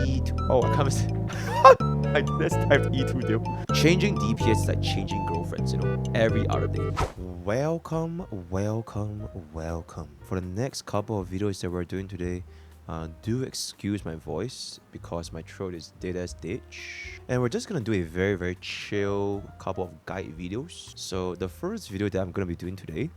E2. Oh, I can't say. I just typed E2 deal. Changing DPS is like changing girlfriends, you know, every other day. Welcome. For the next couple of videos that we're doing today, do excuse my voice because my throat is dead as ditch. And we're just gonna do a very chill couple of guide videos. So the first video that I'm gonna be doing today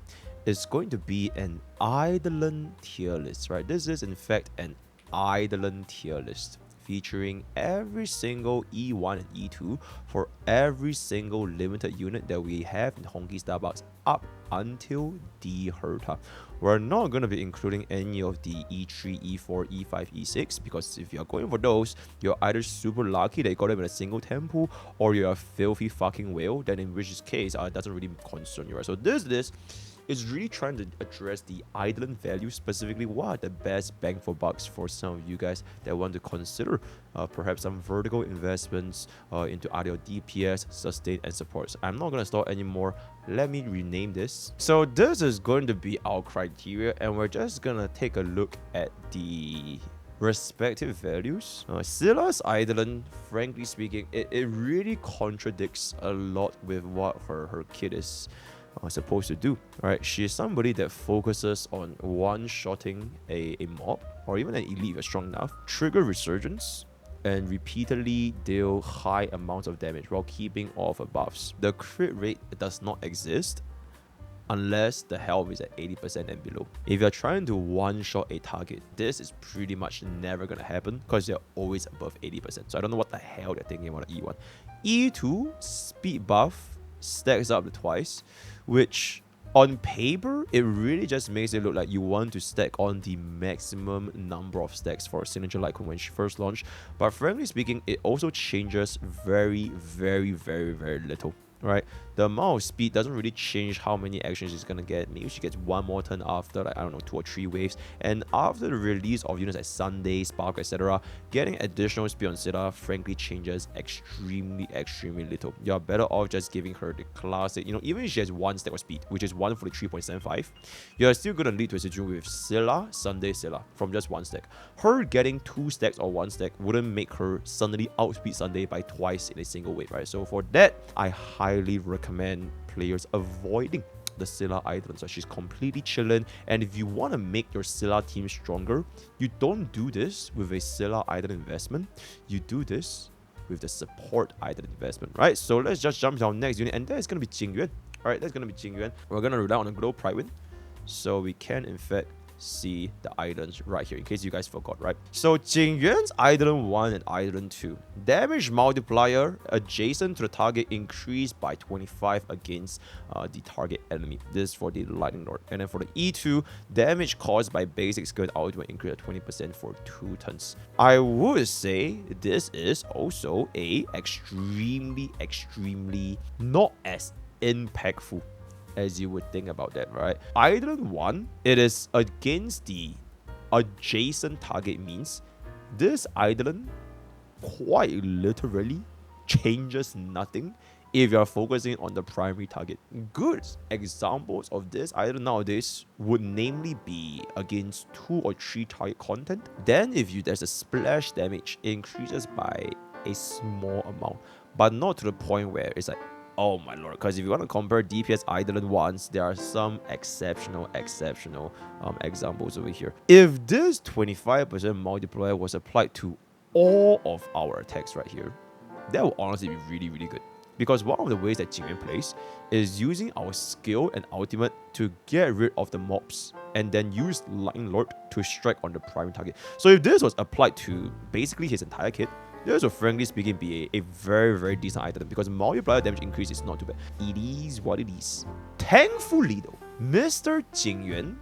is going to be an Eidolon tier list, right? This is in fact an Eidolon tier list featuring every single E1 and E2 for every single limited unit that we have in Honkai Starbucks up until the Herta. We're not going to be including any of the E3, E4, E5, E6 because if you're going for those, you're either super lucky that you got them in a single temple or you're a filthy fucking whale, then in which case it doesn't really concern you, right? So this is really trying to address the Eidolon value, specifically what are the best bang for bucks for some of you guys that want to consider perhaps some vertical investments into either DPS, sustain, and support. So I'm not going to stall anymore. Let me rename this. So this is going to be our criteria, and we're just going to take a look at the respective values. Scylla's Eidolon, frankly speaking, it really contradicts a lot with what her kid is supposed to do. Right, she's somebody that focuses on one-shotting a mob or even an elite if you're strong enough, trigger resurgence, and repeatedly deal high amounts of damage while keeping off buffs. The crit rate does not exist unless the health is at 80% and below. If you're trying to one-shot a target, this is pretty much never gonna happen because they're always above 80%. So I don't know what the hell they're thinking about E1. E2 speed buff stacks up to twice, which on paper it really just makes it look like you want to stack on the maximum number of stacks for a signature like when she first launched, but frankly speaking it also changes very little. Right, the amount of speed doesn't really change how many actions she's gonna get. Maybe she gets one more turn after, like, I don't know, 2 or 3 waves. And after the release of units like Sunday, Spark, etc., getting additional speed on Seele frankly changes extremely little. You're better off just giving her the classic, you know, even if she has 1 stack of speed, which is 143.75, you're still gonna lead to a situation with Seele, Sunday, Seele from just 1 stack. Her getting 2 stacks or 1 stack wouldn't make her suddenly outspeed Sunday by twice in a single wave, right? So for that, I highly recommend players avoiding the Seele Eidolon. So she's completely chilling, and if you want to make your Seele team stronger, you don't do this with a Seele Eidolon investment, you do this with the support Eidolon investment, right? So let's just jump to our next unit, and that is going to be Jing Yuan. All right, that's going to be Jing Yuan. We're going to rely on a Glow Pride Wind, so we can in fact see the Eidolons right here in case you guys forgot, right? So Jing Yuan's Eidolon 1 and Eidolon 2 damage multiplier adjacent to the target increased by 25 against the target enemy. This is for the Lightning Lord. And then for the E2, damage caused by basic skill and ultimate increase at 20% for 2 turns. I would say this is also a extremely not as impactful as you would think about that, right? Eidolon 1, it is against the adjacent target, means this Eidolon quite literally changes nothing if you're focusing on the primary target. Good examples of this Eidolon nowadays would namely be against 2 or 3 target content. Then if there's a splash damage, it increases by a small amount, but not to the point where it's like, oh my lord, because if you want to compare DPS Eidolon ones, there are some exceptional examples over here. If this 25% multiplier was applied to all of our attacks right here, that would honestly be really good. Because one of the ways that Jing Yuan plays is using our skill and ultimate to get rid of the mobs and then use Lightning Lord to strike on the primary target. So if this was applied to basically his entire kit, this will frankly speaking be a very decent item because multiplier damage increase is not too bad. It is what it is. Thankfully though, Mr. Jing Yuan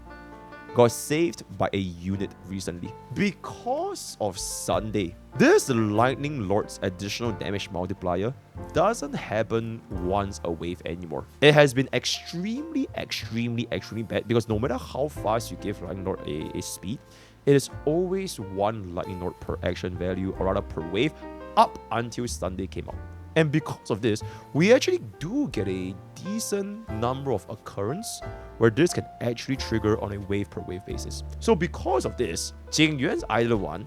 got saved by a unit recently because of Sunday. This Lightning Lord's additional damage multiplier doesn't happen once a wave anymore. It has been extremely bad because no matter how fast you give Lightning Lord a speed, it is always 1 Lightning Lord per action value, or rather per wave, up until Sunday came out. And because of this, we actually do get a decent number of occurrences where this can actually trigger on a wave per wave basis. So because of this, Jing Yuan's Eidolon 1,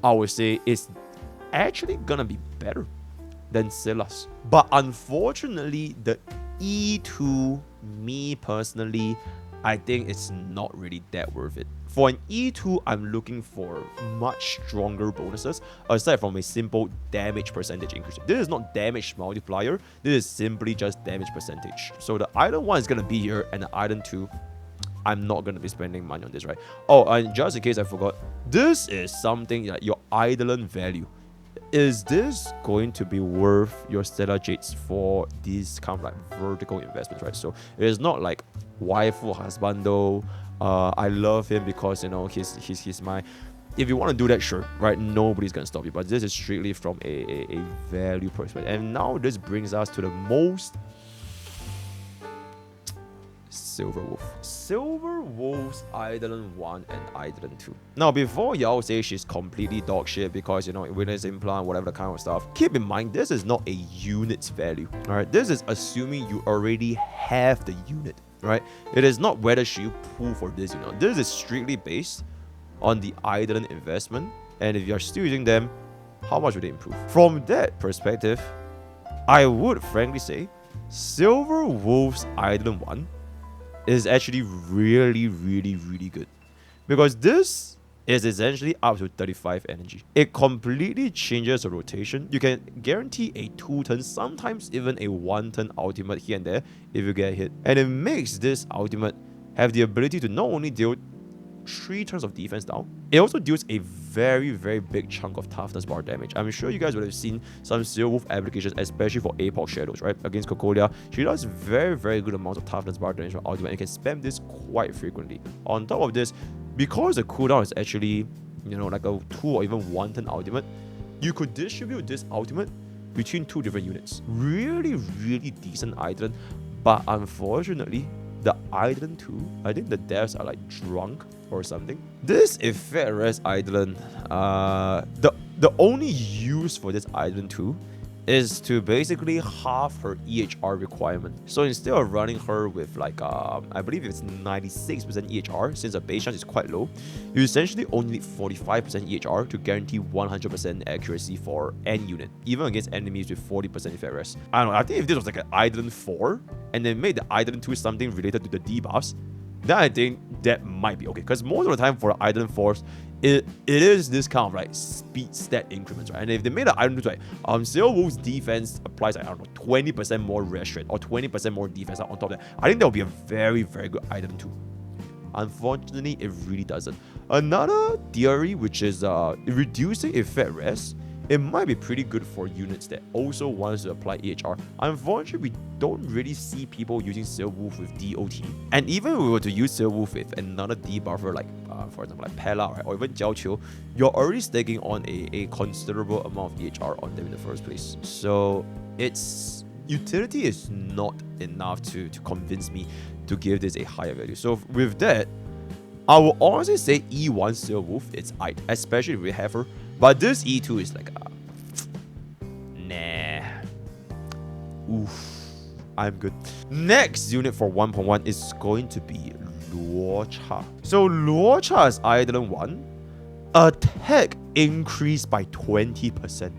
I would say, is actually gonna be better than Scylla's. But unfortunately, the E2, me personally, I think it's not really that worth it. For an E2, I'm looking for much stronger bonuses aside from a simple damage percentage increase. This is not damage multiplier, this is simply just damage percentage. So the item 1 is gonna be here, and the item 2, I'm not going to be spending money on this, right? Oh, and just in case I forgot, this is something like your Eidolon value. Is this going to be worth your Stellar Jades for these kind of like vertical investments, right? So it is not like waifu husbando. I love him because, you know, he's my... If you want to do that, sure, right? Nobody's going to stop you. But this is strictly from a value perspective. And now this brings us to the most... Silver Wolf. Silver Wolf's Eidolon 1 and Eidolon 2. Now, before y'all say she's completely dog shit because, you know, witness implant, whatever the kind of stuff, keep in mind, this is not a unit's value, alright? This is assuming you already have the unit, right? It is not whether you pull for this, you know. This is strictly based on the Eidolon investment, and if you're still using them, how much would they improve? From that perspective, I would frankly say Silver Wolf's Eidolon 1 is actually really good, because this is essentially up to 35 energy. It completely changes the rotation. You can guarantee a 2-turn, sometimes even a 1-turn ultimate here and there if you get hit, and it makes this ultimate have the ability to not only deal 3 turns of defense down, it also deals a very big chunk of toughness bar damage. I'm sure you guys would have seen some Silver Wolf applications, especially for APOC Shadows, right? Against Cocolia, she does very good amounts of toughness bar damage from ultimate, and you can spam this quite frequently. On top of this, because the cooldown is actually, you know, like a 2 or even 1-turn ultimate, you could distribute this ultimate between 2 different units. Really decent Eidolon, but unfortunately, the Eidolon 2, I think the devs are like drunk or something. This effect res Eidolon, the only use for this Eidolon 2 is to basically halve her EHR requirement. So instead of running her with like, I believe it's 96% EHR, since the base chance is quite low, you essentially only need 45% EHR to guarantee 100% accuracy for any unit, even against enemies with 40% effect res. I don't know, I think if this was like an Eidolon 4, and then made the Eidolon 2 something related to the debuffs, then I think that might be okay. Because most of the time for the Eidolon 4s, it is this kind of like speed stat increments, right? And if they made an Eidolon 2, like, Silver Wolf's defense applies, like, I don't know, 20% more rest rate or 20% more defense on top of that, I think that would be a very good Eidolon 2. Unfortunately, it really doesn't. Another theory, which is reducing effect rest, it might be pretty good for units that also wants to apply EHR. Unfortunately, we don't really see people using Silver Wolf with DOT. And even if we were to use Silver Wolf with another debuffer, like for example, like Pella, right, or even Jiaoqiu, you're already staking on a considerable amount of EHR on them in the first place. So its utility is not enough to convince me to give this a higher value. So with that, I will honestly say E1 Silver Wolf, it's aight, especially if we have her. But this E2 is like, nah. Oof, I'm good. Next unit for 1.1 is going to be Luocha. So Luocha's Eidolon 1, attack increased by 20%.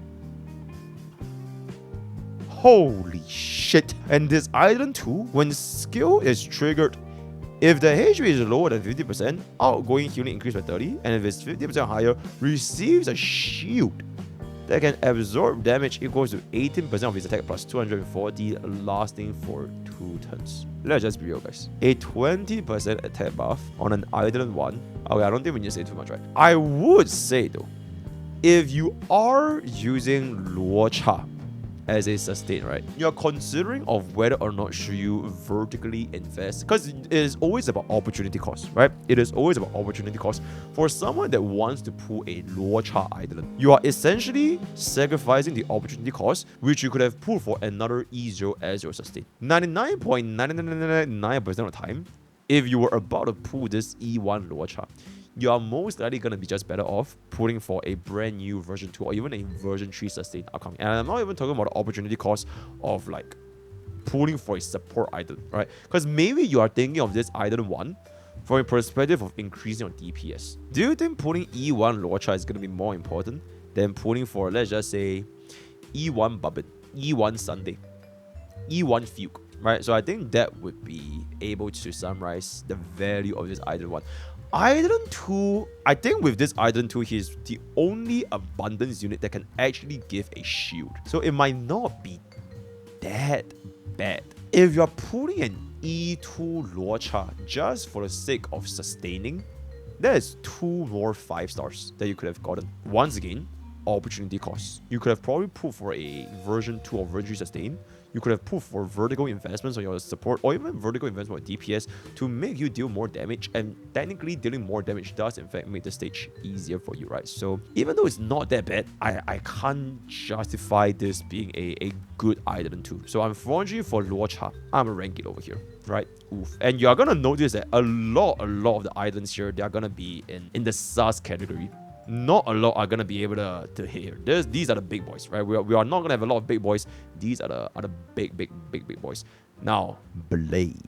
Holy shit. And this Eidolon 2, when skill is triggered, if the HP is lower than 50%, outgoing healing increased by 30, and if it's 50% higher, receives a shield that can absorb damage equals to 18% of his attack plus 240, lasting for 2 turns. Let's just be real, guys. A 20% attack buff on an Eidolon 1. Okay, I don't think we need to say too much, right? I would say though, if you are using Luocha as a sustain, right, you're considering of whether or not should you vertically invest, because it is always about opportunity cost, right? It is always about opportunity cost. For someone that wants to pull a Luocha Eidolon, you are essentially sacrificing the opportunity cost, which you could have pulled for another E0 as your sustain. 99.9999% of the time, if you were about to pull this E1 Luocha, you are most likely going to be just better off pulling for a brand new version 2 or even a version 3 sustain upcoming. And I'm not even talking about the opportunity cost of like pulling for a support Eidolon, right? Because maybe you are thinking of this Eidolon 1 from a perspective of increasing your DPS. Do you think pulling E1 Luocha is going to be more important than pulling for, let's just say, E1 Bubbin, E1 Sunday, E1 Fugue, right? So I think that would be able to summarize the value of this Eidolon 1. Eidolon 2, I think with this Eidolon 2, he's the only abundance unit that can actually give a shield. So it might not be that bad. If you're pulling an E2 Luocha just for the sake of sustaining, there's 2 more 5 stars that you could have gotten. Once again, opportunity cost. You could have probably pulled for a version 2 of Virtue Sustain. You could have pulled for vertical investments on your support, or even vertical investment on DPS to make you deal more damage. And technically, dealing more damage does in fact make the stage easier for you, right? So even though it's not that bad, I can't justify this being a good Eidolon 2. So unfortunately for Luocha, I'm a rank it over here, right? Oof. And you're gonna notice that a lot of the Eidolons here, they're gonna be in the sus category. Not a lot are gonna be able to hit here. These are the big boys, right? We are not gonna have a lot of big boys. These are the big boys. Now, Blade.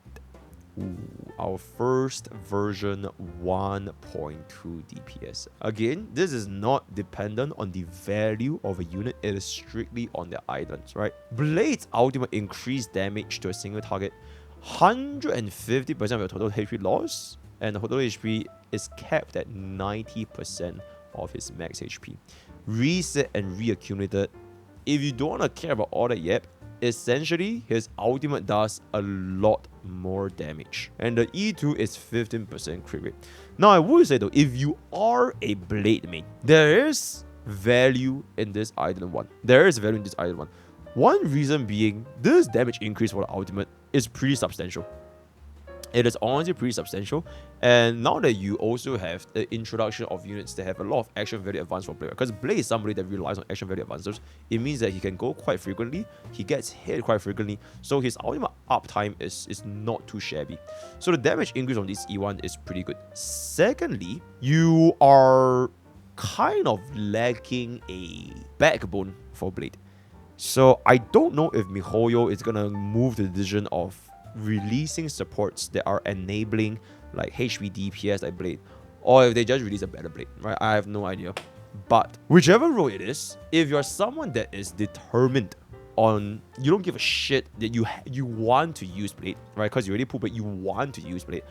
Ooh, our first version 1.2 DPS. Again, this is not dependent on the value of a unit. It is strictly on the Eidolons, right? Blade's ultimate increased damage to a single target, 150% of your total HP loss, and the total HP is capped at 90% of his max HP. Reset and reaccumulated. If you don't want to care about all that yet, essentially his ultimate does a lot more damage, and the E2 is 15% crit rate. Now I would say though, if you are a Blade main, there is value in this Eidolon 1. There is value in this Eidolon 1. One reason being, this damage increase for the ultimate is pretty substantial. It is honestly pretty substantial, and now that you also have the introduction of units that have a lot of action value advance for Blade, because Blade is somebody that relies on action value advancers, it means that he can go quite frequently, he gets hit quite frequently, so his ultimate uptime is not too shabby. So the damage increase on this E1 is pretty good. Secondly, you are kind of lacking a backbone for Blade. So I don't know if MiHoYo is gonna move the decision of releasing supports that are enabling like HP DPS like Blade, or if they just release a better Blade, right? I have no idea. But whichever role it is, if you're someone that is determined on, you don't give a shit that you want to use Blade, right? Because you already put, but you want to use Blade,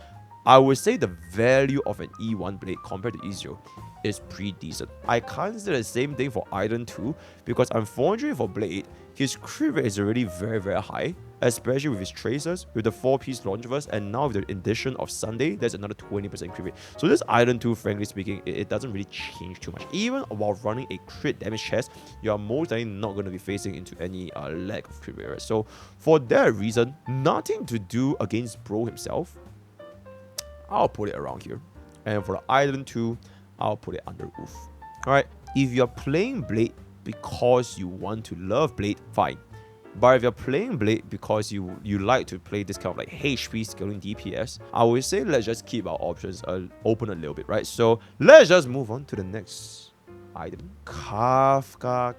I would say the value of an E1 Blade compared to E0 is pretty decent. I can't say the same thing for Eidolon 2, because unfortunately for Blade, his crit rate is already very high, especially with his tracers, with the 4-piece launchverse, and now with the addition of Sunday, there's another 20% crit rate. So this Eidolon 2, frankly speaking, it doesn't really change too much. Even while running a crit damage chest, you are most likely not going to be facing into any lack of crit rate, right? So for that reason, nothing to do against Bro himself, I'll put it around here. And for the Eidolon 2, I'll put it under Oof. Alright, if you're playing Blade because you want to love Blade, fine. But if you're playing Blade because you like to play this kind of like HP scaling DPS, I would say let's just keep our options open a little bit, right? So let's just move on to the next item. Kafka.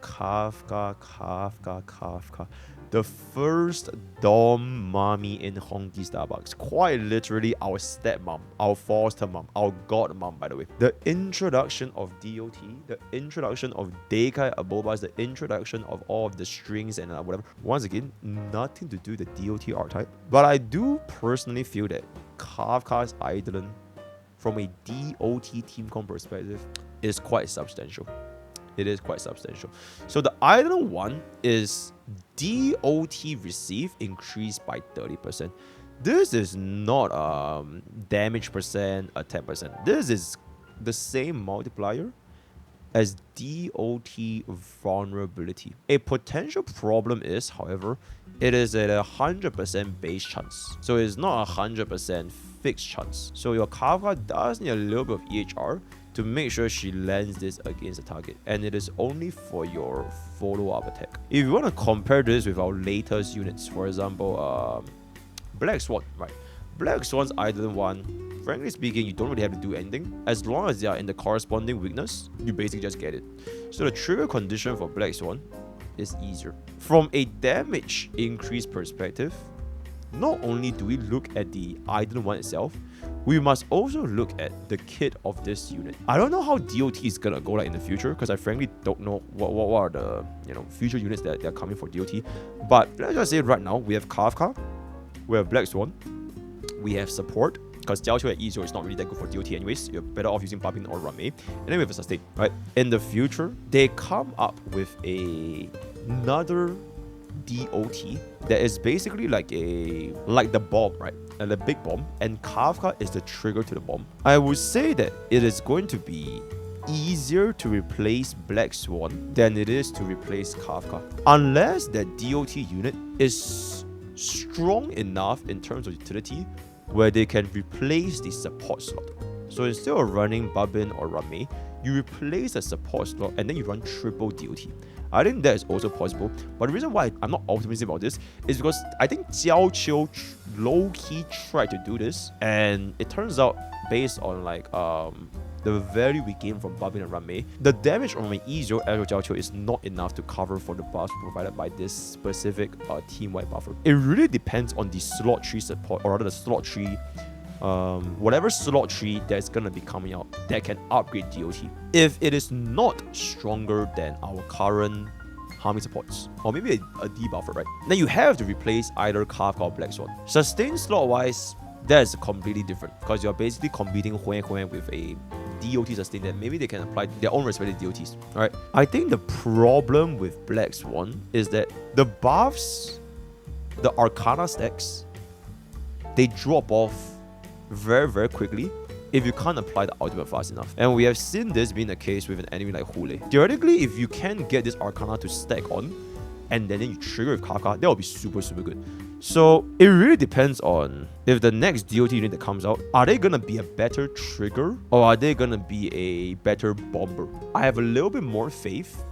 The first Dom mommy in Honkai Starbucks. Quite literally our stepmom, our foster mom, our god mom, by the way. The introduction of DOT, the introduction of Deikai Abobas, the introduction of all of the strings and whatever. Once again, nothing to do with the DOT archetype. But I do personally feel that Kafka's Eidolon, from a DOT team comp perspective, is quite substantial. It is quite substantial. So the Eidolon 1 is DOT receive increased by 30%. This is not damage percent, attack percent. This is the same multiplier as DOT vulnerability. A potential problem is, however, it is at 100% base chance. So it's not 100% fixed chance. So your Kafka does need a little bit of EHR to make sure she lands this against the target, and it is only for your follow-up attack. If you want to compare this with our latest units, for example, Black Swan, right? Black Swan's Eidolon 1, frankly speaking, you don't really have to do anything. As long as they are in the corresponding weakness, you basically just get it. So the trigger condition for Black Swan is easier. From a damage increase perspective, not only do we look at the Eidolon 1 itself, we must also look at the kit of this unit. I don't know how DOT is gonna go like in the future, because I frankly don't know what are the future units that are coming for DOT. But let's just say right now we have Kafka, we have Black Swan, we have support, because Jiaoqiu at E0 is not really that good for DOT anyways. You're better off using Babin or Ruan Mei. And then we have a sustain, right? In the future, they come up with another DOT that is basically like the bomb, right? And the big bomb, and Kafka is the trigger to the bomb. I would say that it is going to be easier to replace Black Swan than it is to replace Kafka, unless that DOT unit is strong enough in terms of utility where they can replace the support slot. So instead of running Babin or Ruan Mei, you replace the support slot and then you run triple DOT. I think that is also possible, but the reason why I'm not optimistic about this is because I think Jiaoqiu low-key tried to do this, and it turns out, based on like the value we gain from Babin and Ruan Mei, the damage on my E0 Jiaoqiu is not enough to cover for the buffs provided by this specific team-wide buffer. It really depends on the slot tree support, or rather the slot tree, whatever slot tree that's gonna be coming out that can upgrade DOT. If it is not stronger than our current harming supports, or maybe a debuffer, right? Then you have to replace either Kafka or Black Swan. Sustain slot wise, that is completely different, because you're basically competing Huan with a DOT sustain that maybe they can apply their own respective DOTs. Alright. I think the problem with Black Swan is that the buffs, the Arcana stacks, they drop off very, very quickly if you can't apply the ultimate fast enough. And we have seen this being the case with an enemy like Huo Huo. Theoretically, if you can get this Arcana to stack on, and then you trigger with Kafka, that will be super, super good. So it really depends on if the next DOT unit that comes out, are they gonna be a better trigger, or are they gonna be a better bomber? I have a little bit more faith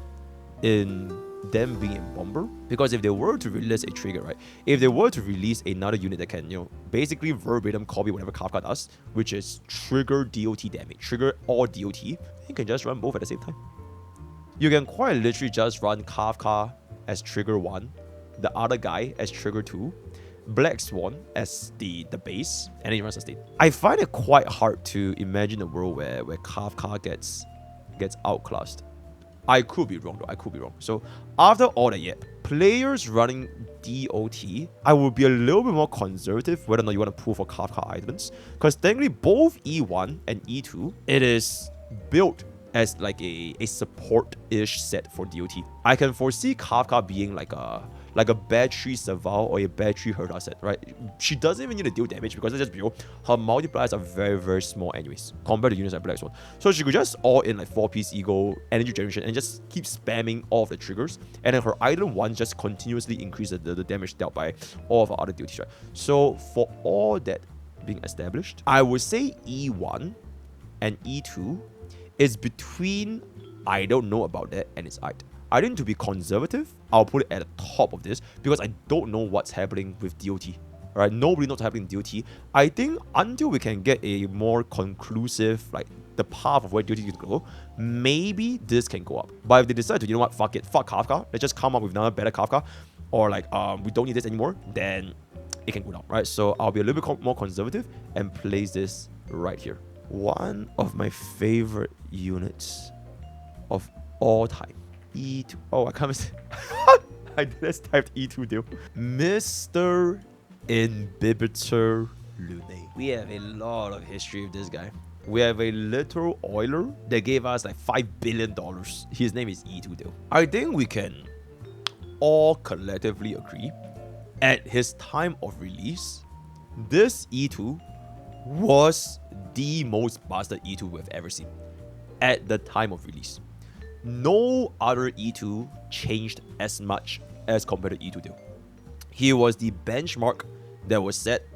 in them being a bomber, because if they were to release a trigger, right? If they were to release another unit that can, basically verbatim copy whatever Kafka does, which is trigger DOT damage, trigger or DOT, you can just run both at the same time. You can quite literally just run Kafka as trigger 1, the other guy as trigger 2, Black Swan as the base, and then you run sustain. I find it quite hard to imagine a world where Kafka gets outclassed. I could be wrong though, I could be wrong. So after all that, players running DOT, I will be a little bit more conservative whether or not you want to pull for Kafka Eidolons, because technically both E1 and E2, it is built as like a support-ish set for DOT. I can foresee Kafka being like a battery Serval or a battery Herta set, right? She doesn't even need to deal damage, because let's just be real, her multipliers are very, very small anyways, compared to units like Black Swan. So she could just all in like 4-piece ego, energy generation, and just keep spamming all of the triggers, and then her Eidolon 1 just continuously increases the damage dealt by all of her other DOTs, right? So for all that being established, I would say E1 and E2 is between I don't know about that and it's Eid. I think to be conservative, I'll put it at the top of this, because I don't know what's happening with DOT. Alright, nobody knows what's happening in DOT. I think until we can get a more conclusive, like the path of where DOT is going to go, maybe this can go up. But if they decide to, fuck it, fuck Kafka, let's just come up with another better Kafka, or like we don't need this anymore, then it can go down, right? So I'll be a little bit more conservative and place this right here. One of my favorite units of all time. E2. Oh, I can't. I just typed E2 deal. Mr. Inhibitor Lune. We have a lot of history with this guy. We have a literal oiler that gave us like $5 billion. His name is E2 deal. I think we can all collectively agree, at his time of release, this E2 was the most busted E2 we've ever seen at the time of release. No other E2 changed as much as compared to E2 deal. He was the benchmark that was set,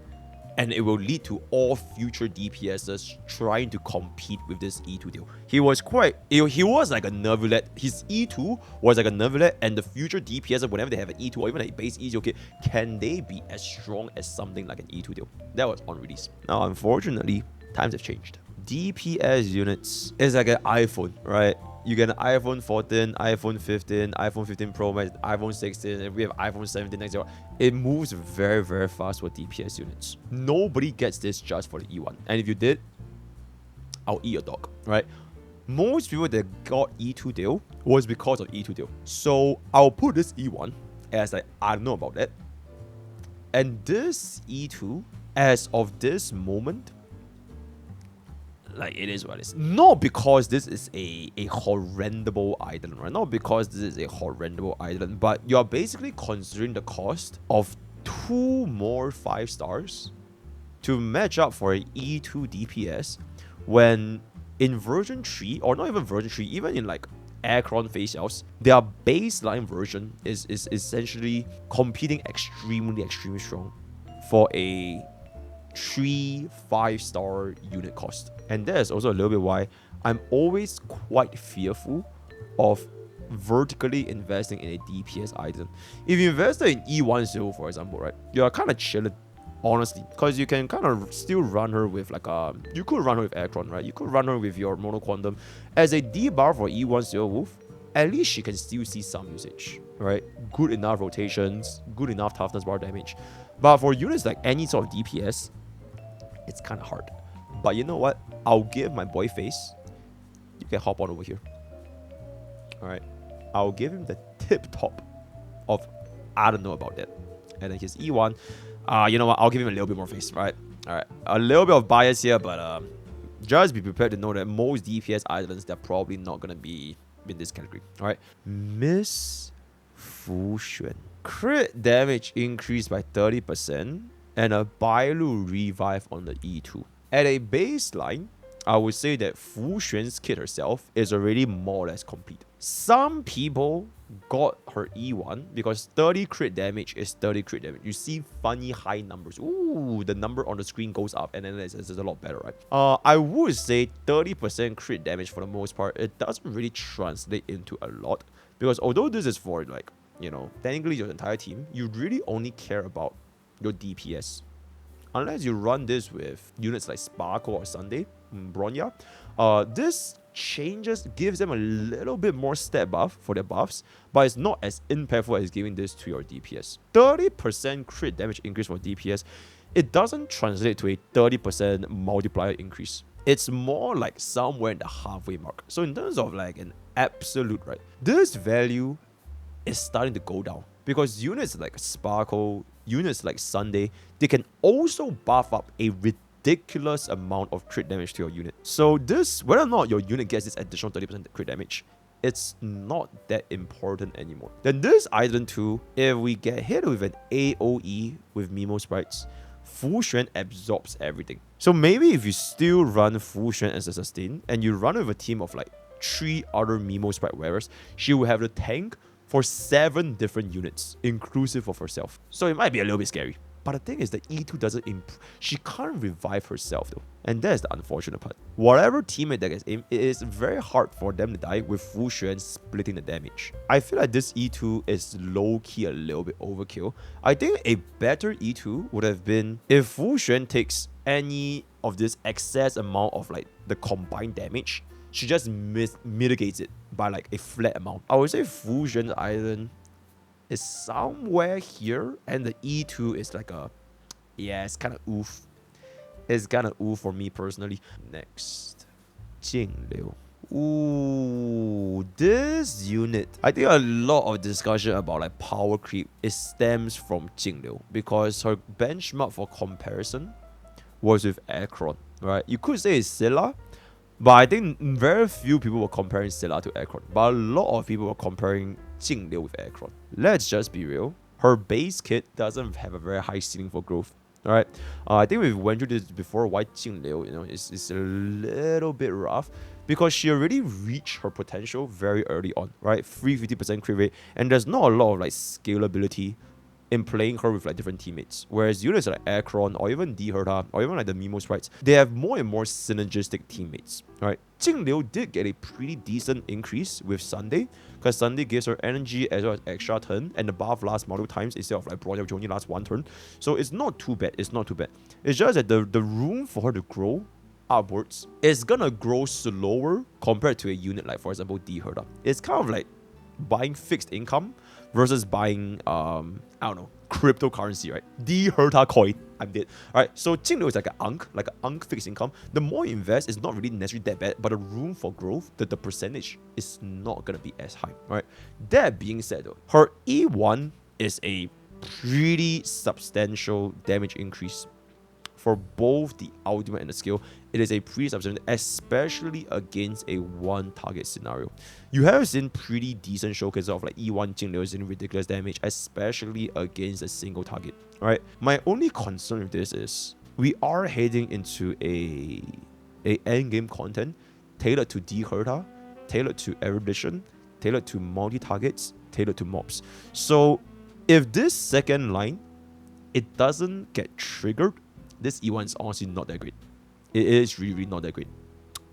and it will lead to all future DPSs trying to compete with this E2 deal. He was like a Nervulet. His E2 was like a Nervulet, and the future DPSs, whenever they have an E2 or even a base E2 kit, can they be as strong as something like an E2 deal? That was on release. Now, unfortunately, times have changed. DPS units is like an iPhone, right? you get an iPhone 14, iPhone 15, iPhone 15 Pro Max, iPhone 16, and we have iPhone 17 next year. It moves very, very fast for DPS units. Nobody gets this just for the E1. And if you did, I'll eat your dog, right? Most people that got E2 deal was because of E2 deal. So I'll put this E1 as like, I don't know about that. And this E2, as of this moment, like, it is what it is. Not because this is a horrendable island, right? Not because this is a horrendable island, but you're basically considering the cost of 2 more 5 stars to match up for an E2 DPS when in version 3, or not even version 3, even in like Acheron Feixiaos, their baseline version is essentially competing extremely strong for a 3 5-star unit cost. And that is also a little bit why I'm always quite fearful of vertically investing in a DPS item. If you invested in E10, for example, right, you're kind of chilling, honestly, because you can kind of still run her with like you could run her with Acheron, right? You could run her with your Mono Quantum as a debuff for E10 Wolf. At least she can still see some usage, right? Good enough rotations, good enough toughness bar damage. But for units like any sort of DPS, it's kind of hard. But you know what? I'll give my boy Face. You can hop on over here. Alright. I'll give him the tip top of I don't know about that. And then his E1. You know what? I'll give him a little bit more face, right? Alright. A little bit of bias here, but just be prepared to know that most DPS islands, they're probably not gonna be in this category. Alright. Miss Fusion. Crit damage increased by 30%. And a Bailu revive on the E2. At a baseline, I would say that Fu Xuan's kit herself is already more or less complete. Some people got her E1 because 30 crit damage is 30 crit damage. You see funny high numbers. Ooh, the number on the screen goes up and then it's a lot better, right? I would say 30% crit damage for the most part. It doesn't really translate into a lot because although this is for like, you know, technically your entire team, you really only care about your DPS. Unless you run this with units like Sparkle or Sunday, Bronya, this gives them a little bit more stat buff for their buffs, but it's not as impactful as giving this to your DPS. 30% crit damage increase for DPS, it doesn't translate to a 30% multiplier increase. It's more like somewhere in the halfway mark. So in terms of like an absolute, right, this value is starting to go down. Because units like Sparkle, units like Sunday, they can also buff up a ridiculous amount of crit damage to your unit. So this, whether or not your unit gets this additional 30% crit damage, it's not that important anymore. Then this island too, if we get hit with an AoE with Mimo sprites, Fu Xuan absorbs everything. So maybe if you still run Fu Xuan as a sustain, and you run with a team of like 3 other Mimo sprite wearers, she will have the tank for 7 different units, inclusive of herself. So it might be a little bit scary. But the thing is that E2 doesn't improve. She can't revive herself though. And that's the unfortunate part. Whatever teammate that gets aimed, it is very hard for them to die with Fu Xuan splitting the damage. I feel like this E2 is low-key a little bit overkill. I think a better E2 would have been if Fu Xuan takes any of this excess amount of like the combined damage, she just mitigates it by like a flat amount. I would say Fu Xuan's island is somewhere here, and the E2 is like a, yeah, it's kind of oof. It's kind of oof for me personally. Next, Jingliu. Ooh, this unit. I think a lot of discussion about like power creep stems from Jingliu because her benchmark for comparison was with Acheron, right? You could say it's Seele, but I think very few people were comparing Seele to Acheron. But a lot of people were comparing Jingliu with Acheron. Let's just be real. Her base kit doesn't have a very high ceiling for growth. Alright. I think we went through this before why Jingliu, you know, is a little bit rough. Because she already reached her potential very early on, right? 50% crit rate. And there's not a lot of like scalability in playing her with like different teammates. Whereas units like Acheron or even Herta or even like the Mimo sprites, they have more and more synergistic teammates, right? Jingliu did get a pretty decent increase with Sunday because Sunday gives her energy as well as extra turn and the buff lasts multiple times instead of like Bronya which only lasts 1 turn. So it's not too bad. It's not too bad. It's just that the room for her to grow upwards, it's gonna grow slower compared to a unit like, for example, Herta. It's kind of like buying fixed income versus buying, I don't know, cryptocurrency, right? Herta coin. I'm dead. Alright, so Jingliu is like an Unk fixed income. The more you invest, it's not really necessarily that bad, but the room for growth, the percentage is not gonna be as high. Right? That being said though, her E1 is a pretty substantial damage increase. For both the ultimate and the skill, it is a pretty substantial, especially against a one target scenario. You have seen pretty decent showcases of like E1 Jingliu is in ridiculous damage, especially against a single target. Right? My only concern with this is we are heading into a endgame content tailored to Herta, tailored to erudition, tailored to multi-targets, tailored to mobs. So if this second line, it doesn't get triggered, this E1 is honestly not that great. It is really not that great.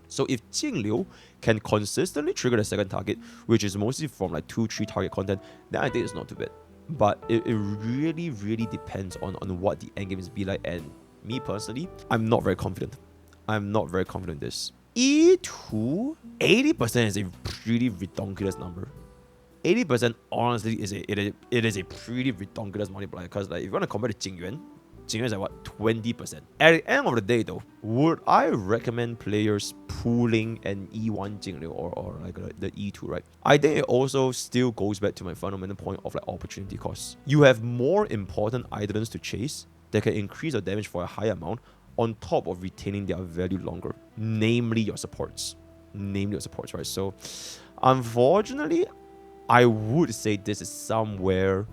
So if Jingliu can consistently trigger the second target, which is mostly from like 2-3 target content, then I think it's not too bad. But it really depends on what the endgames be like. And me personally, I'm not very confident. I'm not very confident in this. E2, 80% is a pretty redonkulous number. 80% honestly is it is a pretty redonkulous multiplier, because like if you want to compare to Jing Yuan, Jing Yuan is like what, 20%. At the end of the day though, would I recommend players pulling an E1 Jingliu or like the E2, right? I think it also still goes back to my fundamental point of like opportunity cost. You have more important Eidolons to chase that can increase your damage for a higher amount on top of retaining their value longer, namely your supports. Right? So unfortunately, I would say this is somewhere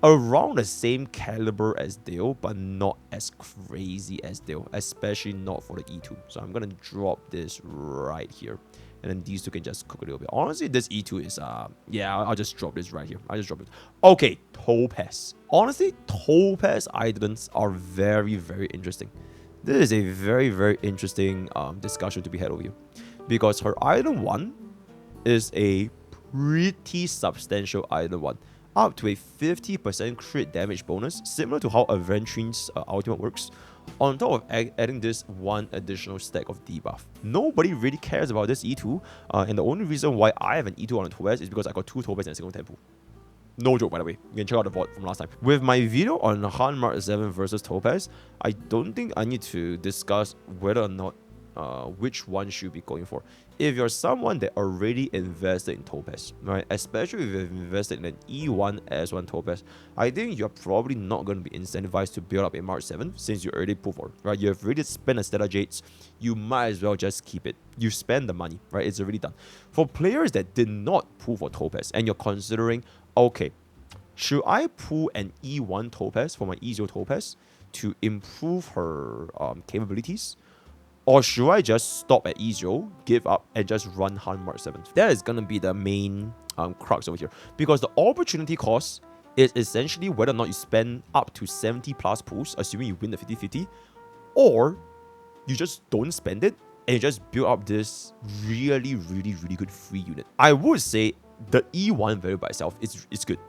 around the same caliber as DHIL, but not as crazy as DHIL, especially not for the E2. So I'm gonna drop this right here, and then these two can just cook a little bit. Honestly, this E2 is yeah, I'll just drop this right here. I'll just drop it. Okay, Topaz. Honestly, Topaz Eidolons are very interesting. This is a very interesting discussion to be had over here, because her Eidolon 1 is a pretty substantial Eidolon 1, up to a 50% crit damage bonus, similar to how Aventurine's ultimate works, on top of adding this one additional stack of debuff. Nobody really cares about this E2, and the only reason why I have an E2 on a Topaz is because I got 2 Topaz and a single temple. No joke, by the way. You can check out the VOD from last time. With my video on Han Mark 7 versus Topaz, I don't think I need to discuss whether or not which one should be going for. If you're someone that already invested in Topaz, right, especially if you've invested in an E1 S1 Topaz, I think you're probably not going to be incentivized to build up a Mark 7 since you already pulled for it, right? You've already spent a Stellar Jades, you might as well just keep it. You spend the money, right? It's already done. For players that did not pull for Topaz and you're considering, okay, should I pull an E1 Topaz for my E0 Topaz to improve her capabilities? Or should I just stop at E0, give up, and just run Han Mark 7? That is going to be the main crux over here. Because the opportunity cost is essentially whether or not you spend up to 70 plus pulls, assuming you win the 50-50, or you just don't spend it, and you just build up this really good free unit. I would say the E1 value by itself is good.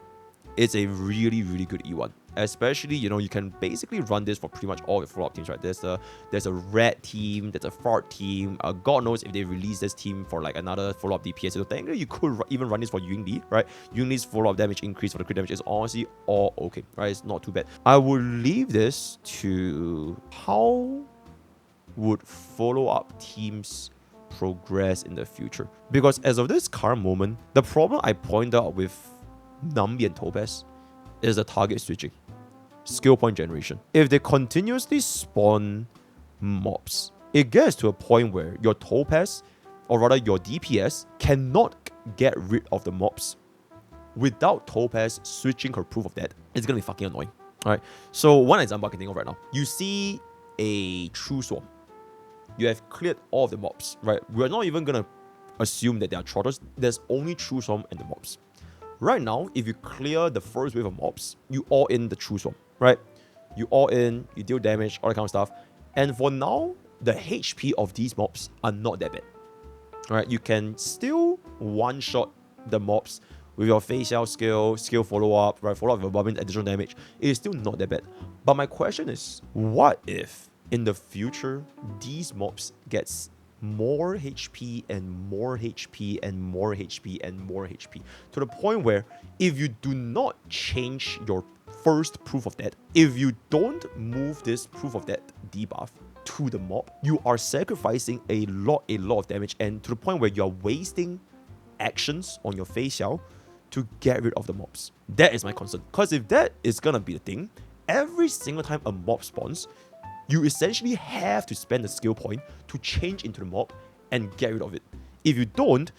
It's a really good E1. Especially, you know, you can basically run this for pretty much all your follow-up teams, right? There's a red team, there's a fart team. God knows if they release this team for like another follow-up DPS. So technically, you could even run this for Yunli, right? Yunli's follow-up damage increase for the crit damage is honestly all okay, right? It's not too bad. I would leave this to how would follow-up teams progress in the future. Because as of this current moment, the problem I pointed out with Nambi and Topaz is the target switching, skill point generation. If they continuously spawn mobs, it gets to a point where your Topaz, or rather your DPS, cannot get rid of the mobs without Topaz switching her proof of that. It's gonna be fucking annoying. Alright, so one example I can think of right now. You see a true swarm. You have cleared all of the mobs, right? We're not even gonna assume that they are trotters. There's only true swarm and the mobs. Right now, if you clear the first wave of mobs, you all in the true swarm, right? You all in, you deal damage, all that kind of stuff. And for now, the HP of these mobs are not that bad. Alright, you can still one-shot the mobs with your Feixiao skill follow-up, right? Follow-up with additional damage. It is still not that bad. But my question is, what if in the future, these mobs gets more HP and more HP and more HP and more HP, to the point where if you do not change your first proof of death, if you don't move this proof of death debuff to the mob, you are sacrificing a lot of damage, and to the point where you are wasting actions on your Feixiao to get rid of the mobs. That is my concern, because if that is gonna be the thing, every single time a mob spawns, you essentially have to spend a skill point to change into the mob and get rid of it. If you don't,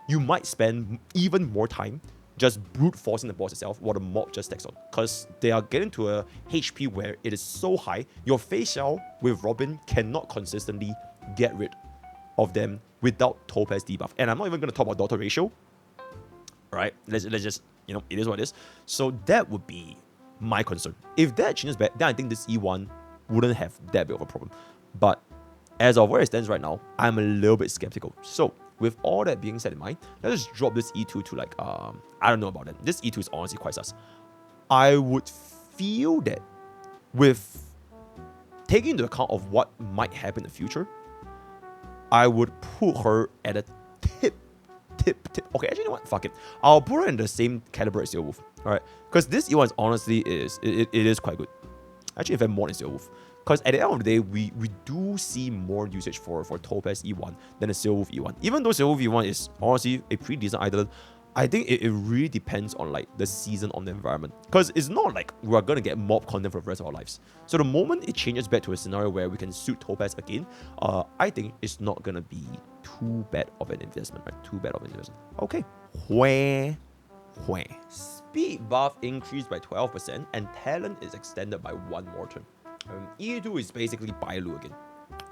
you might spend even more time just brute forcing the boss itself while the mob just stacks on, because they are getting to a HP where it is so high, your Feixiao with Robin cannot consistently get rid of them without Topaz debuff. And I'm not even going to talk about daughter ratio. Alright, let's just, you know, it is what it is. So that would be my concern. If that changes back, then I think this E1 wouldn't have that big of a problem. But as of where it stands right now, I'm a little bit skeptical. So with all that being said in mind, let's just drop this E2 to like, I don't know about that. This E2 is honestly quite sus. I would feel that with taking into account of what might happen in the future, I would put her at a tip. Okay, actually, you know what? Fuck it. I'll put her in the same caliber as Wolf. Alright? Because this E1 honestly it is quite good. Actually, in fact, more than Wolf. Because at the end of the day, we do see more usage for Topaz E1 than the Wolf E1. Even though Wolf E1 is honestly a pretty decent Eidolon, I think it really depends on like the season, on the environment. Because it's not like we're gonna get mob content for the rest of our lives. So the moment it changes back to a scenario where we can suit Topaz again, I think it's not gonna be too bad of an investment, right? Too bad of an investment. Okay. Huo Huo. Speed buff increased by 12% and talent is extended by 1 more turn. E2 is basically Bailu again.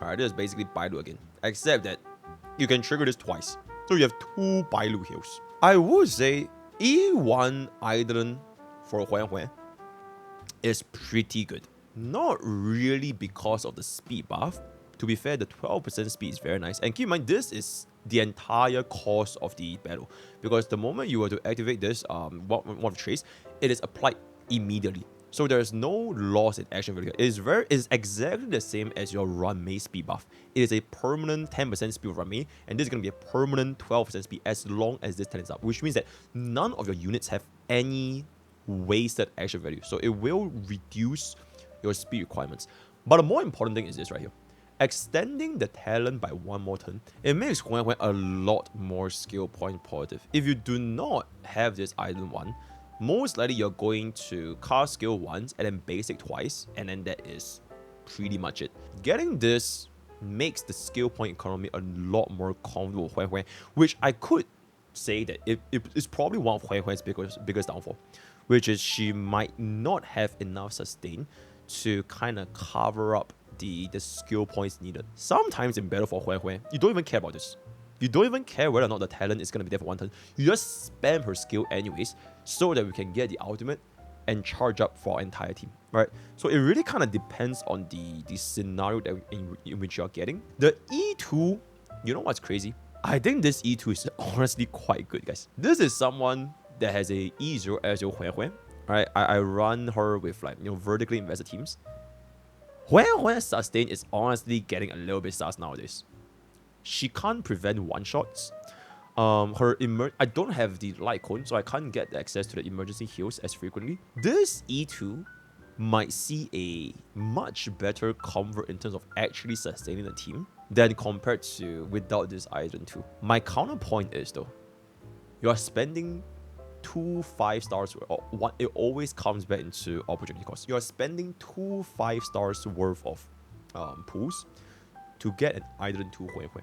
Alright, this is basically Bailu again. Except that you can trigger this twice. So you have 2 Bailu heals. I would say E1 Eidolon for Huo Huo is pretty good. Not really because of the speed buff. To be fair, the 12% speed is very nice. And keep in mind, this is the entire course of the battle. Because the moment you were to activate this, one of the traits, it is applied immediately. So there's no loss in action value. It's exactly the same as your Ruan Mei speed buff. It is a permanent 10% speed of Ruan Mei, and this is going to be a permanent 12% speed as long as this talent is up, which means that none of your units have any wasted action value. So it will reduce your speed requirements. But the more important thing is this right here. Extending the talent by 1 more turn, it makes Huo Huo a lot more skill point positive. If you do not have this Eidolon 1, most likely you're going to cast skill once and then basic twice, and then that is pretty much it. Getting this makes the skill point economy a lot more comfortable with Huo Huo, which I could say that it's probably one of Huo Huo's biggest downfall, which is she might not have enough sustain to kind of cover up the skill points needed. Sometimes in battle for Huo Huo, you don't even care about this. You don't even care whether or not the talent is going to be there for 1 turn. You just spam her skill anyways, so that we can get the ultimate and charge up for our entire team, right? So it really kind of depends on the scenario that in which you're getting. The E2, you know what's crazy? I think this E2 is honestly quite good, guys. This is someone that has a E0 as your Huo Huo, right? I run her with like, you know, vertically invested teams. Huo Huo's sustain is honestly getting a little bit sus nowadays. She can't prevent one-shots. I don't have the light cone, so I can't get access to the emergency heals as frequently. This E2 might see a much better comfort in terms of actually sustaining the team than compared to without this Eidolon 2. My counterpoint is though, you are spending 2 5-stars, it always comes back into opportunity cost. You are spending 2 5-stars worth of pools to get an Eidolon 2 Huo Huo.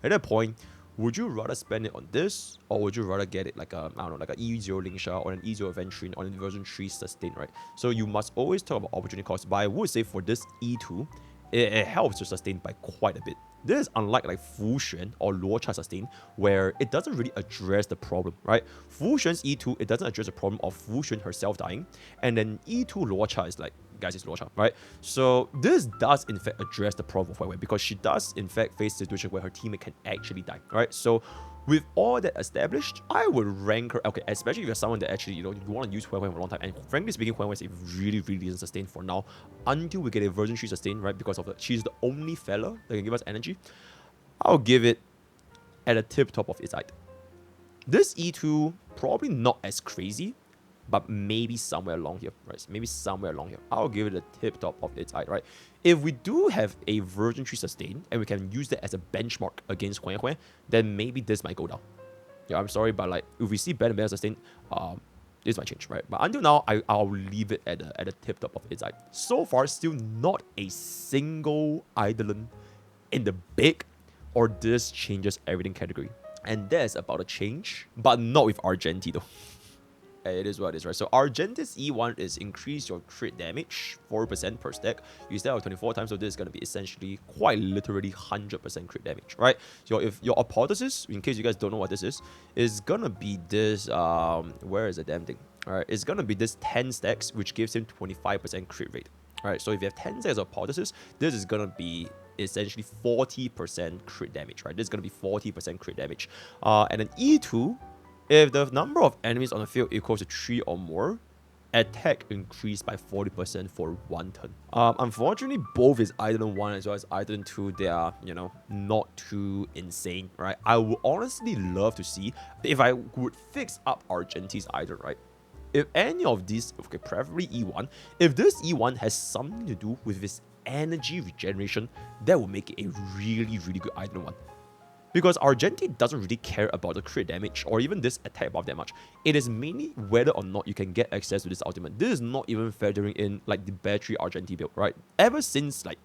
At that point, would you rather spend it on this, or would you rather get it like a, I don't know, like an E0 Lignsha or an E0 Aventurine or an version 3 sustain, right? So you must always talk about opportunity cost. But I would say for this E2, it helps to sustain by quite a bit. This is unlike like Xuan or Luocha sustain, where it doesn't really address the problem, right? Xuan's E2, it doesn't address the problem of Xuan herself dying, and then E2 Luocha is like, guys, it's Luocha, right? So this does in fact address the problem of Huo Huo, because she does in fact face situations where her teammate can actually die, right? So With all that established, I would rank her, okay, especially if you're someone that actually, you want to use Huo Huo for a long time. And frankly speaking, Huo Huo is a really decent sustain for now until we get a version 3 sustain, right? Because of she's the only fella that can give us energy. I'll give it at the tip top of its height. This E2, probably not as crazy, but maybe somewhere along here, right? Maybe somewhere along here. I'll give it a tip top of its height, right? If we do have a version 3 sustain and we can use that as a benchmark against Huo Huo, then maybe this might go down. Yeah, I'm sorry, but like if we see better and better sustain, this might change, right? But until now, I'll leave it at the tip top of its height. So far, still not a single Eidolon in the big or this changes everything category. And that's about a change, but not with Argenti though. It is what it is, right? So Argenti's E1 is increase your crit damage 4% per stack. You still have 24 times, so this is going to be essentially quite literally 100% crit damage, right? So if your hypothesis, in case you guys don't know what this is going to be this, where is the damn thing? All right, it's going to be this 10 stacks, which gives him 25% crit rate. All right, so if you have 10 stacks of hypothesis, this is going to be essentially 40% crit damage, right? This is going to be 40% crit damage. And then E2, if the number of enemies on the field equals to 3 or more, attack increased by 40% for 1 turn. Unfortunately, both his Eidolon 1 as well as Eidolon 2, they are, not too insane, right? I would honestly love to see if I would fix up Argenti's Eidolon, right? If any of these, okay, preferably E1, if this E1 has something to do with his energy regeneration, that will make it a really good Eidolon 1. Because Argenti doesn't really care about the crit damage or even this attack buff that much. It is mainly whether or not you can get access to this ultimate. This is not even factoring in like the battery Argenti build, right? Ever since like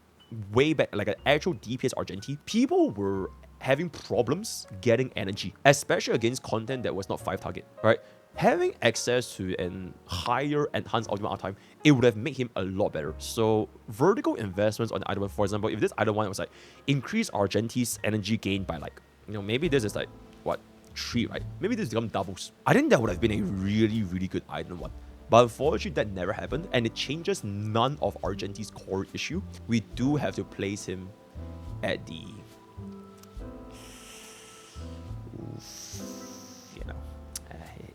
way back, like an actual DPS Argenti, people were having problems getting energy, especially against content that was not 5 target, right? Having access to an higher enhanced ultimate time, it would have made him a lot better. So vertical investments on the Eidolon, for example, if this Eidolon was like increase Argenti's energy gain by like, maybe this is like what, 3, right? Maybe this become doubles. I think that would have been a really good Eidolon 1. But unfortunately, that never happened, and it changes none of Argenti's core issue. We do have to place him at the,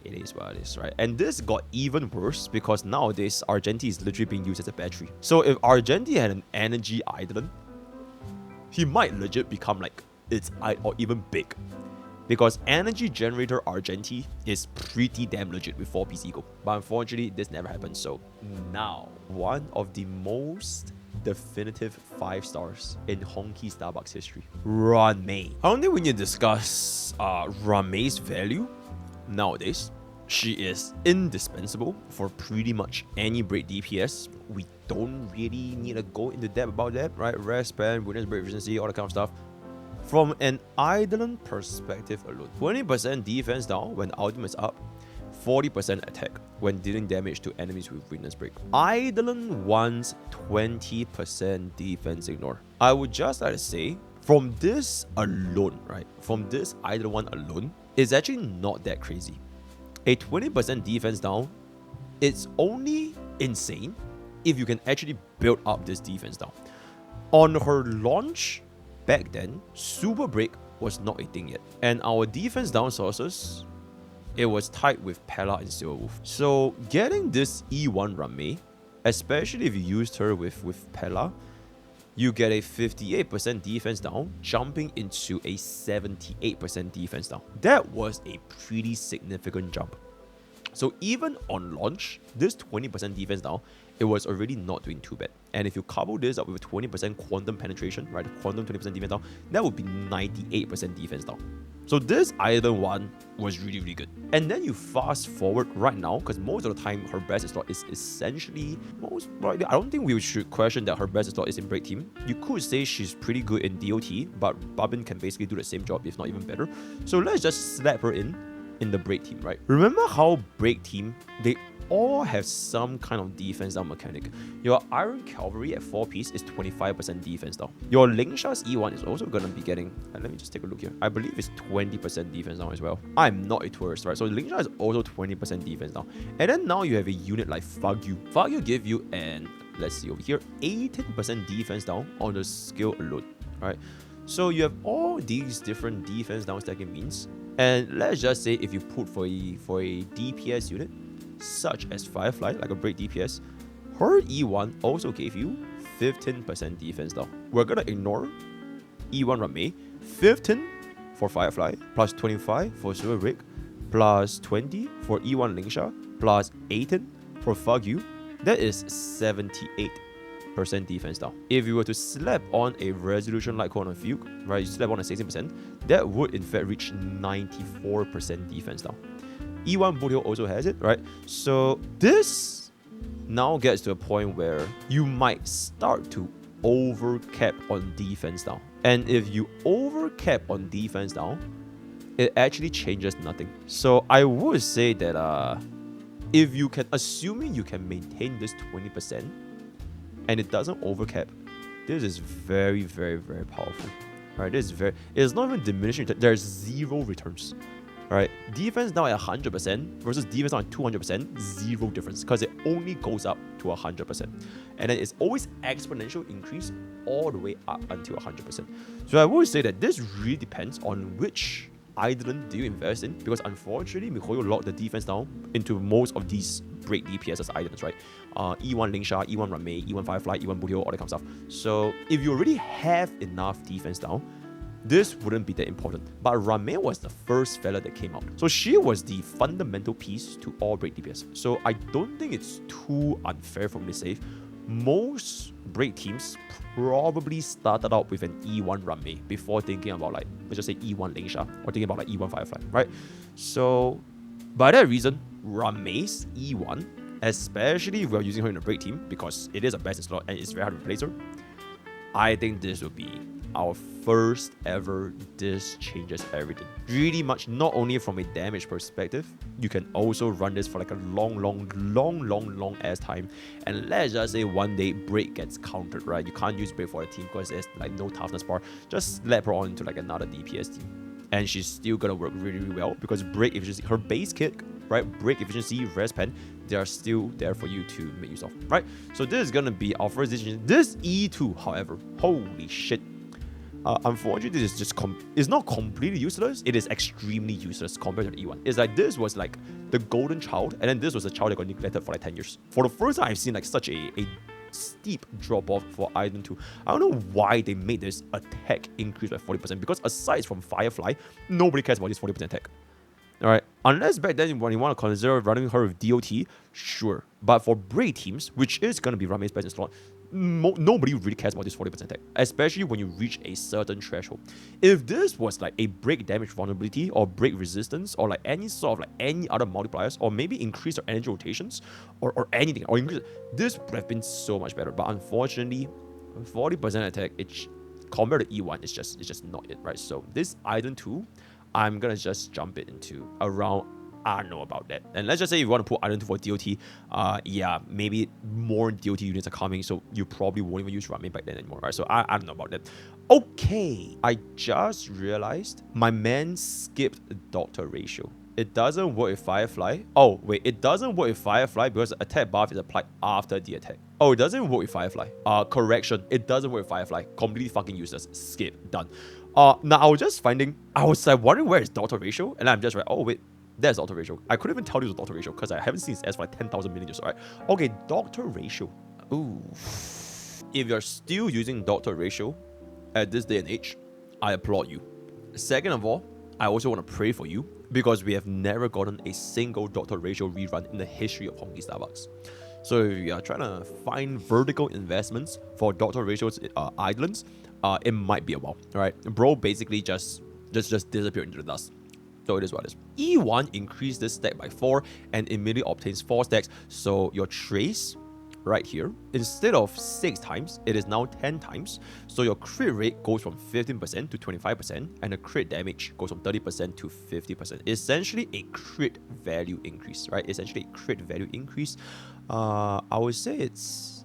it is what it is, right? And this got even worse because nowadays Argenti is literally being used as a battery. So if Argenti had an energy Eidolon, he might legit become like its or even big. Because energy generator Argenti is pretty damn legit with 4 piece ego. But unfortunately, this never happened. So now, one of the most definitive 5 stars in Honkai Starbucks history, Ruan Mei. I don't think we need to discuss Ruan Mei's value. Nowadays, she is indispensable for pretty much any break DPS. We don't really need to go into depth about that, right? Rare spam, witness break efficiency, all that kind of stuff. From an Eidolon perspective alone, 20% defense down when ultimate is up, 40% attack when dealing damage to enemies with witness break. Eidolon wants 20% defense ignore. I would just like to say, from this alone, right? From this Eidolon 1 alone, it's actually not that crazy. A 20% defense down, it's only insane if you can actually build up this defense down. On her launch, back then, Super Break was not a thing yet. And our defense down sources, it was tied with Pella and Silverwolf. So getting this E1 Ruan Mei, especially if you used her with Pella, you get a 58% defense down, jumping into a 78% defense down. That was a pretty significant jump. So even on launch, this 20% defense down, it was already not doing too bad. And if you couple this up with 20% quantum penetration, right, quantum 20% defense down, that would be 98% defense down. So this Eidolon 1 was really good. And then you fast forward right now, because most of the time her best slot is essentially, most likely, I don't think we should question that her best slot is in break team. You could say she's pretty good in DOT, but Babin can basically do the same job, if not even better. So let's just slap her in the break team, right? Remember how break team, they all have some kind of defense down mechanic. Your Iron Cavalry at 4 piece is 25% defense down. Your Lignsha's E1 is also going to be getting, let me just take a look here. I believe it's 20% defense down as well. I'm not a tourist, right? So Lignsha is also 20% defense down. And then now you have a unit like Fugue. Fugue give you an, let's see over here, 18% defense down on the skill alone, right? So you have all these different defense down stacking means. And let's just say if you put for a DPS unit, such as Firefly, like a break DPS, her E1 also gave you 15% defense now. We're gonna ignore E1 Ruan Mei, 15 for Firefly, plus 25 for Super Break, plus 20 for E1 Lignsha, plus 18 for Fugue. That is 78% defense now. If you were to slap on a resolution like on a Fugue, right, you slap on a 16%, that would in fact reach 94% defense now. E1 Boothill also has it, right? So this now gets to a point where you might start to overcap on defense now. And if you overcap on defense now, it actually changes nothing. So I would say that if you can, assuming you can maintain this 20% and it doesn't overcap, this is very, very, very powerful. Right? This is it's not even diminishing. There's zero returns. Right? Defense now at 100% versus defense now at 200%, zero difference because it only goes up to 100%. And then it's always exponential increase all the way up until 100%. So I would say that this really depends on which Eidolon do you invest in, because unfortunately, MiHoYo locked the defense down into most of these break DPS as Eidolons, right? E1 Lignsha, E1 Ruan Mei, E1 Firefly, E1 Boothill, all that kind of stuff. So if you already have enough defense down, this wouldn't be that important. But Ruan Mei was the first fella that came out. So she was the fundamental piece to all break DPS. So I don't think it's too unfair for me to say most break teams probably started out with an E1 Ruan Mei before thinking about, like, let's just say E1 Lignsha or thinking about like E1 Firefly, right? So by that reason, Ruan Mei's E1, especially if we're using her in a break team because it is a best in slot and it's very hard to replace her, I think this will be our first ever this changes everything. Really much, not only from a damage perspective, you can also run this for like a long ass time. And let's just say one day break gets countered, right? You can't use break for a team because there's like no toughness bar. Just slap her on to like another DPS team. And she's still gonna work really, really well because break efficiency, her base kick, right? Break efficiency, res pen, they are still there for you to make use of, right? So this is gonna be our first decision. This E2, however, holy shit. Unfortunately, this is just it's not completely useless. It is extremely useless compared to the E1. It's like this was like the golden child, and then this was a child that got neglected for like 10 years. For the first time, I've seen like such a steep drop off for Eidolon 2. I don't know why they made this attack increase by 40%, because aside from Firefly, nobody cares about this 40% attack. Alright, unless back then when you want to consider running her with DOT, sure. But for break teams, which is going to be Ruan Mei's best in slot, nobody really cares about this 40% attack, especially when you reach a certain threshold. If this was like a break damage vulnerability or break resistance or like any sort of like any other multipliers, or maybe increase their energy rotations or anything, or increase, this would have been so much better. But unfortunately, 40% attack, compared to E1, it's just not it, right? So this Eidolon 2, I'm gonna just jump it into around, I don't know about that. And let's just say if you want to put Eidolon 2 for DOT, yeah, maybe more DOT units are coming, so you probably won't even use Ruan Mei back then anymore, right? So I don't know about that. Okay, I just realized my man skipped Doctor ratio. It doesn't work with Firefly. Oh, wait, it doesn't work with Firefly because the attack buff is applied after the attack. Oh, it doesn't work with Firefly. Correction, it doesn't work with Firefly. Completely fucking useless. Skip, done. Now I was just I was like wondering where is Doctor ratio, and I'm just like, oh wait, there's Doctor ratio. I couldn't even tell you it was Doctor ratio because I haven't seen his S for like 10,000 million years, alright? Okay, Doctor ratio. Ooh. If you're still using Doctor ratio at this day and age, I applaud you. Second of all, I also want to pray for you because we have never gotten a single Doctor ratio rerun in the history of Honkai Starbucks. So if you are trying to find vertical investments for Doctor ratios Eidolons, it might be a while, right? Bro basically just disappeared into the dust. So it is what it is. E1 increased this stack by 4 and immediately obtains 4 stacks. So your trace right here, instead of 6 times, it is now 10 times. So your crit rate goes from 15% to 25%, and the crit damage goes from 30% to 50%. Essentially a crit value increase, right? Essentially a crit value increase. I would say it's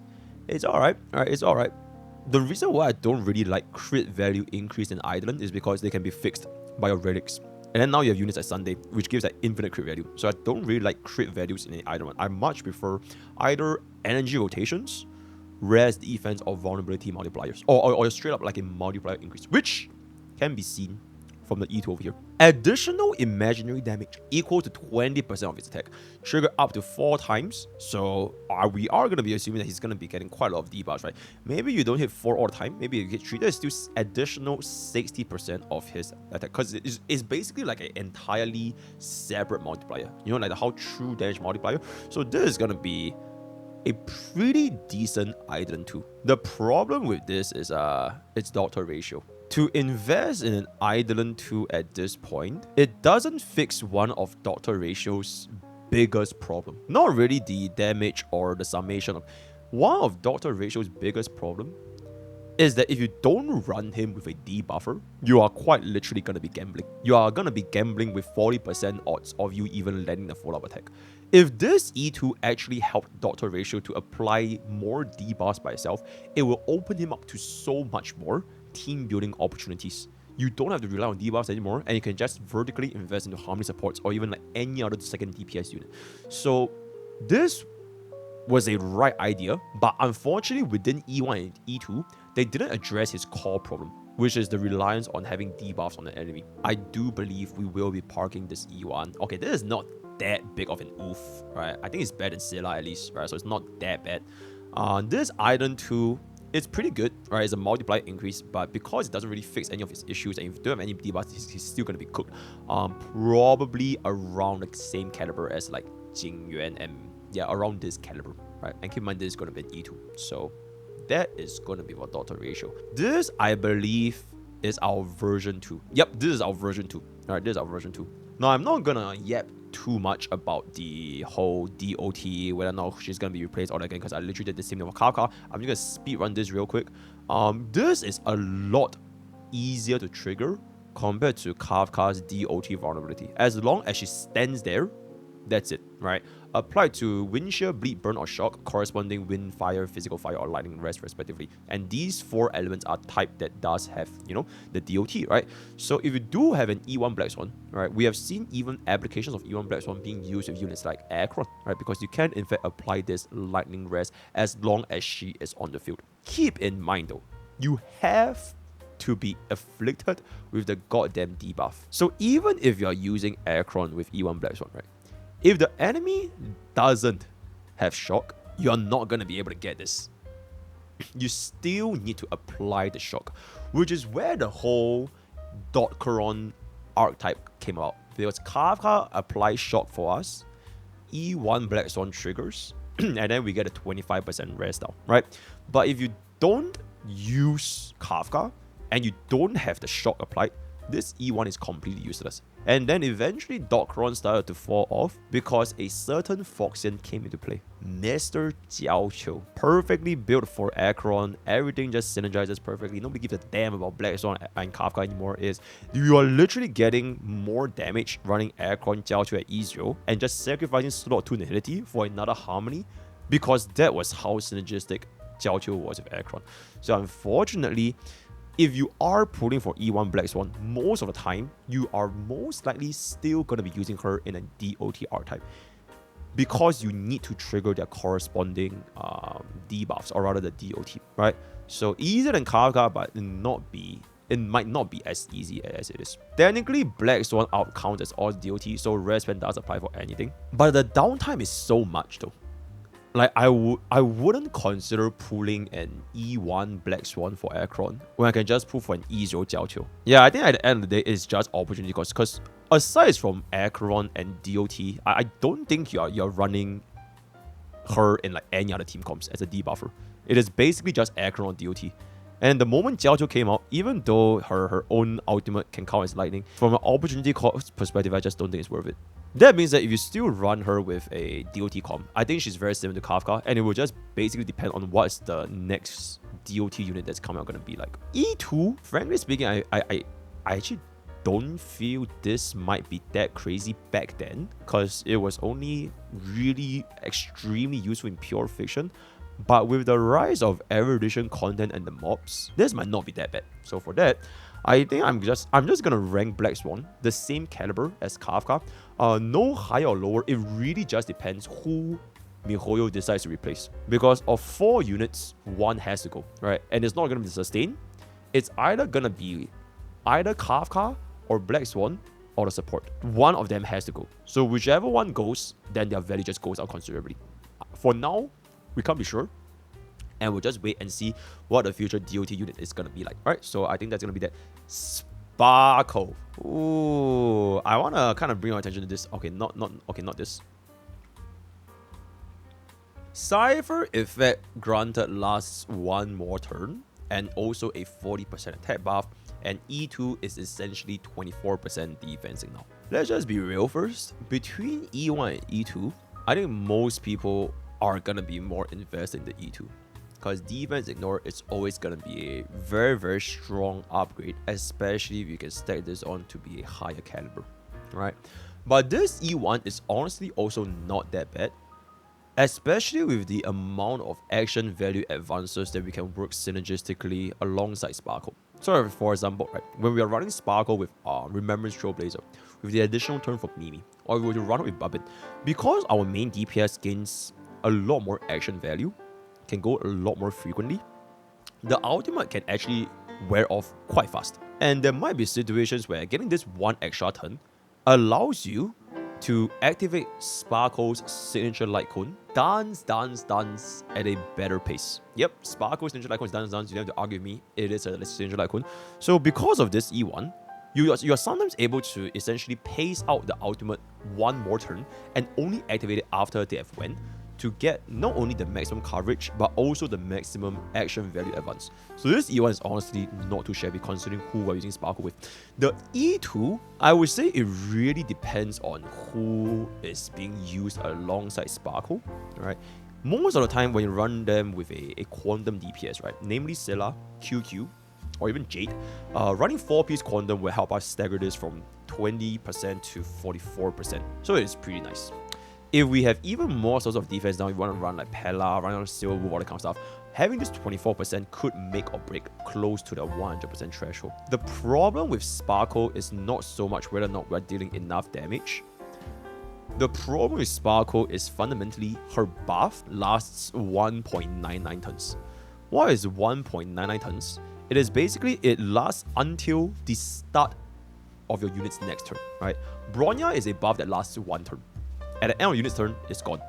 alright, right? It's alright. The reason why I don't really like crit value increase in Eidolon is because they can be fixed by your relics. And then now you have units like Sunday, which gives that infinite crit value. So I don't really like crit values in Eidolon. I much prefer either energy rotations, res defense, or vulnerability multipliers. Or straight up like a multiplier increase, which can be seen from the E2 over here. Additional imaginary damage equal to 20% of his attack. Trigger up to 4 times. So we are going to be assuming that he's going to be getting quite a lot of debuffs, right? Maybe you don't hit 4 all the time. Maybe you hit 3. There's still additional 60% of his attack. Because it's basically like an entirely separate multiplier. You know, like the how true damage multiplier. So this is going to be a pretty decent Eidolon too. The problem with this is its doctor ratio. To invest in an Eidolon 2 at this point, it doesn't fix one of Doctor Ratio's biggest problem. Not really the damage or the summation of. One of Doctor Ratio's biggest problem is that if you don't run him with a debuffer, you are quite literally going to be gambling. You are going to be gambling with 40% odds of you even landing the follow-up attack. If this E2 actually helped Doctor Ratio to apply more debuffs by itself, it will open him up to so much more team building opportunities. You don't have to rely on debuffs anymore, and you can just vertically invest into harmony supports or even like any other second DPS unit. So this was a right idea, but unfortunately within E1 and E2, they didn't address his core problem, which is the reliance on having debuffs on the enemy. I do believe we will be parking this E1. Okay, this is not that big of an oof, right? I think it's better than Seele at least, right? So it's not that bad. This Eidolon 2, it's pretty good, right? It's a multiplier increase, but because it doesn't really fix any of his issues, and if you don't have any debuffs, he's still going to be cooked. Probably around the same caliber as like Jing Yuan, and yeah, around this caliber, right? And keep in mind, this is going to be an E2. So that is going to be for Doctor Ratio. This, I believe, is our version 2. Yep, this is our version 2. All right, this is our version 2. Now, I'm not going to yap too much about the whole DOT, whether or not she's going to be replaced all again, because I literally did the same thing with Kafka. I'm just going to speed run this real quick. This is a lot easier to trigger compared to Kafka's DOT vulnerability. As long as she stands there, that's it, right? Applied to wind shear, bleed, burn, or shock, corresponding wind, fire, physical fire, or lightning rest, respectively. And these 4 elements are type that does have, you know, the DOT, right? So if you do have an E1 Black Swan, right, we have seen even applications of E1 Black Swan being used with units like Acheron, right? Because you can in fact apply this lightning rest as long as she is on the field. Keep in mind though, you have to be afflicted with the goddamn debuff. So even if you're using Acheron with E1 Black Swan, right, if the enemy doesn't have shock, you're not going to be able to get this. You still need to apply the shock, which is where the whole Acheron archetype came out. Because Kafka applies shock for us, E1 Black Swan triggers, and then we get a 25% rest down, right? But if you don't use Kafka, and you don't have the shock applied, this E1 is completely useless. And then eventually Acheron started to fall off because a certain Foxian came into play. Mr. Jiaoqiu, perfectly built for Acheron, everything just synergizes perfectly. Nobody gives a damn about Black Swan and Kafka anymore. You are literally getting more damage running Acheron Jiaoqiu at E0 and just sacrificing slot 2 nihility for another harmony, because that was how synergistic Jiaoqiu was with Acheron. So unfortunately, if you are pulling for E1 Black Swan, most of the time, you are most likely still going to be using her in a DOT archetype, because you need to trigger their corresponding debuffs, or rather the DOT, right? So easier than Kafka, but it might not be as easy as it is. Technically, Black Swan out counts as all DOT, so Rest Pen does apply for anything. But the downtime is so much though. Like, I wouldn't consider pulling an E1 Black Swan for Acheron when I can just pull for an E0 Jiaoqiu. Yeah, I think at the end of the day, it's just opportunity cost. Because aside from Acheron and DOT, I don't think you're running her in like any other team comps as a debuffer. It is basically just Acheron DOT. And the moment Jiaoqiu came out, even though her own ultimate can count as lightning, from an opportunity cost perspective, I just don't think it's worth it. That means that if you still run her with a DOT comp, I think she's very similar to Kafka, and it will just basically depend on what's the next DOT unit that's coming out going to be like. E2, frankly speaking, I actually don't feel this might be that crazy back then, because it was only really extremely useful in pure fiction. But with the rise of erudition content and the mobs, this might not be that bad. So for that, I think I'm just gonna rank Black Swan the same caliber as Kafka. No higher or lower. It really just depends who MiHoYo decides to replace. Because of 4 units, 1 has to go, right? And it's not gonna be sustained. It's either gonna be either Kafka or Black Swan or the support. One of them has to go. So whichever one goes, then their value just goes out considerably. For now, we can't be sure. And we'll just wait and see what the future DOT unit is going to be like. Alright, so I think that's going to be that. Sparkle. Ooh, I want to kind of bring our attention to this. Okay, not this. Cypher effect granted lasts one more turn and also a 40% attack buff, and E2 is essentially 24% defensing now. Let's just be real first. Between E1 and E2, I think most people are gonna be more invested in the E2 because defense ignore is always gonna be a very, very strong upgrade, especially if you can stack this on to be a higher caliber, right? But this E1 is honestly also not that bad, especially with the amount of action value advances that we can work synergistically alongside Sparkle. So for example, right, when we are running Sparkle with Remembrance Trailblazer, with the additional turn for Mimi, or we were to run it with Bubbin, because our main DPS gains a lot more action value, can go a lot more frequently, the ultimate can actually wear off quite fast. And there might be situations where getting this one extra turn allows you to activate Sparkle's signature light cone, dance at a better pace. Yep, Sparkle's signature light cone is dance. You don't have to argue with me. It is a signature light cone. So because of this E1, you're sometimes able to essentially pace out the ultimate one more turn and only activate it after they have went, to get not only the maximum coverage, but also the maximum action value advance. So this E1 is honestly not too shabby considering who we're using Sparkle with. The E2, I would say it really depends on who is being used alongside Sparkle, right? Most of the time when you run them with a quantum DPS, right, namely Seele, QQ, or even Jade, running 4-piece quantum will help us stagger this from 20% to 44%. So it's pretty nice. If we have even more sorts of defense now, if we want to run like Pella, run on Silver, all that kind of stuff, having this 24% could make or break close to the 100% threshold. The problem with Sparkle is not so much whether or not we're dealing enough damage. The problem with Sparkle is fundamentally her buff lasts 1.99 turns. What is 1.99 turns? It is basically, it lasts until the start of your unit's next turn, right? Bronya is a buff that lasts one turn. At the end of the unit's turn, it's gone.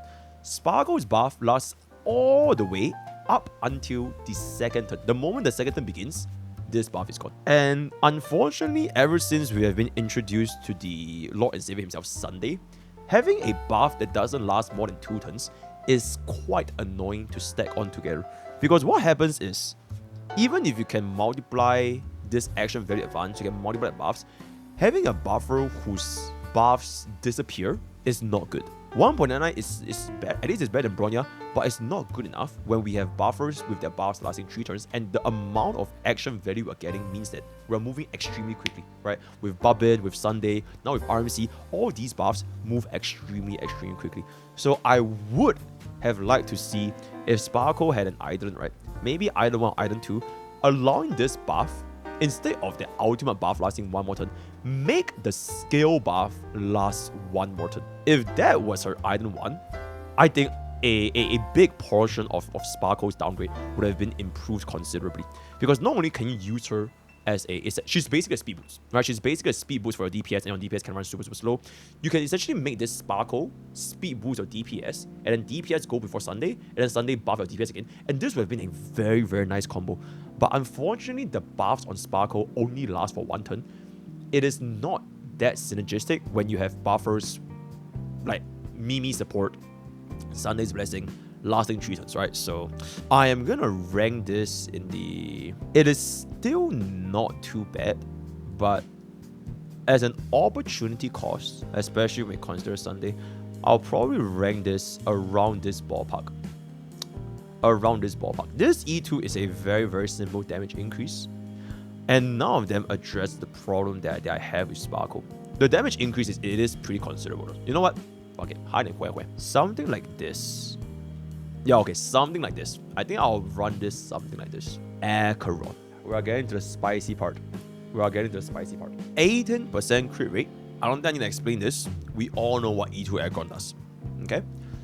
Sparkle's buff lasts all the way up until the second turn. The moment the second turn begins, this buff is gone. And unfortunately, ever since we have been introduced to the Lord and Savior himself, Sunday, having a buff that doesn't last more than 2 turns is quite annoying to stack on together. Because what happens is, even if you can multiply this action value advance, you can multiply the buffs, having a buffer whose buffs disappear is not good. 1.99 is bad, at least it's better than Bronya, but it's not good enough when we have buffers with their buffs lasting 3 turns, and the amount of action value we're getting means that we're moving extremely quickly, right? With Bubbin, with Sunday, now with RMC, all these buffs move extremely quickly. So I would have liked to see if Sparkle had an Eidolon, right? Maybe Eidolon 1 or Eidolon 2, allowing this buff, instead of the ultimate buff lasting 1 more turn, make the scale buff last 1 more turn. If that was her Eidolon 1, I think a big portion of Sparkle's downgrade would have been improved considerably. Because not only can you use her as she's basically a speed boost, right? She's basically a speed boost for your DPS, and your DPS can run super slow. You can essentially make this Sparkle speed boost your DPS, and then DPS go before Sunday, and then Sunday buff your DPS again, and this would have been a very, very nice combo. But unfortunately, the buffs on Sparkle only last for 1 turn. It is not that synergistic when you have buffers like Mimi support, Sunday's blessing, lasting 3 turns, right? So I am gonna rank this in the... It is still not too bad, but as an opportunity cost, especially when you consider Sunday, I'll probably rank this around this ballpark. This E2 is a very, very simple damage increase, and none of them address the problem that I have with Sparkle. The damage increase it is pretty considerable. You know what? Okay, something like this. Yeah, okay, something like this. I think I'll run this something like this. Acheron. We are getting to the spicy part. 18% crit rate. I don't think I need to explain this. We all know what E2 Acheron does. Okay?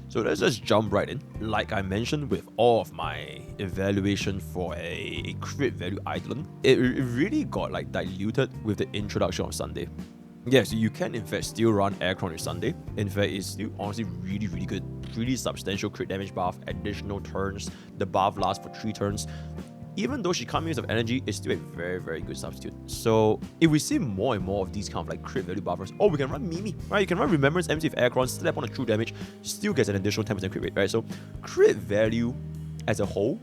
So let's just jump right in. Like I mentioned with all of my evaluation for a crit value Eidolon, it really got like diluted with the introduction of Sunday. Yes, you can in fact still run Acheron with Sunday. In fact, it's still honestly really, really good. Really substantial crit damage buff, additional turns. The buff lasts for 3 turns. Even though she can't use of energy, it's still a very, very good substitute. So if we see more and more of these kind of like crit value buffers, oh, we can run Mimi, right? You can run Remembrance MC with Acheron, slap on a true damage, still gets an additional 10% crit rate, right? So crit value as a whole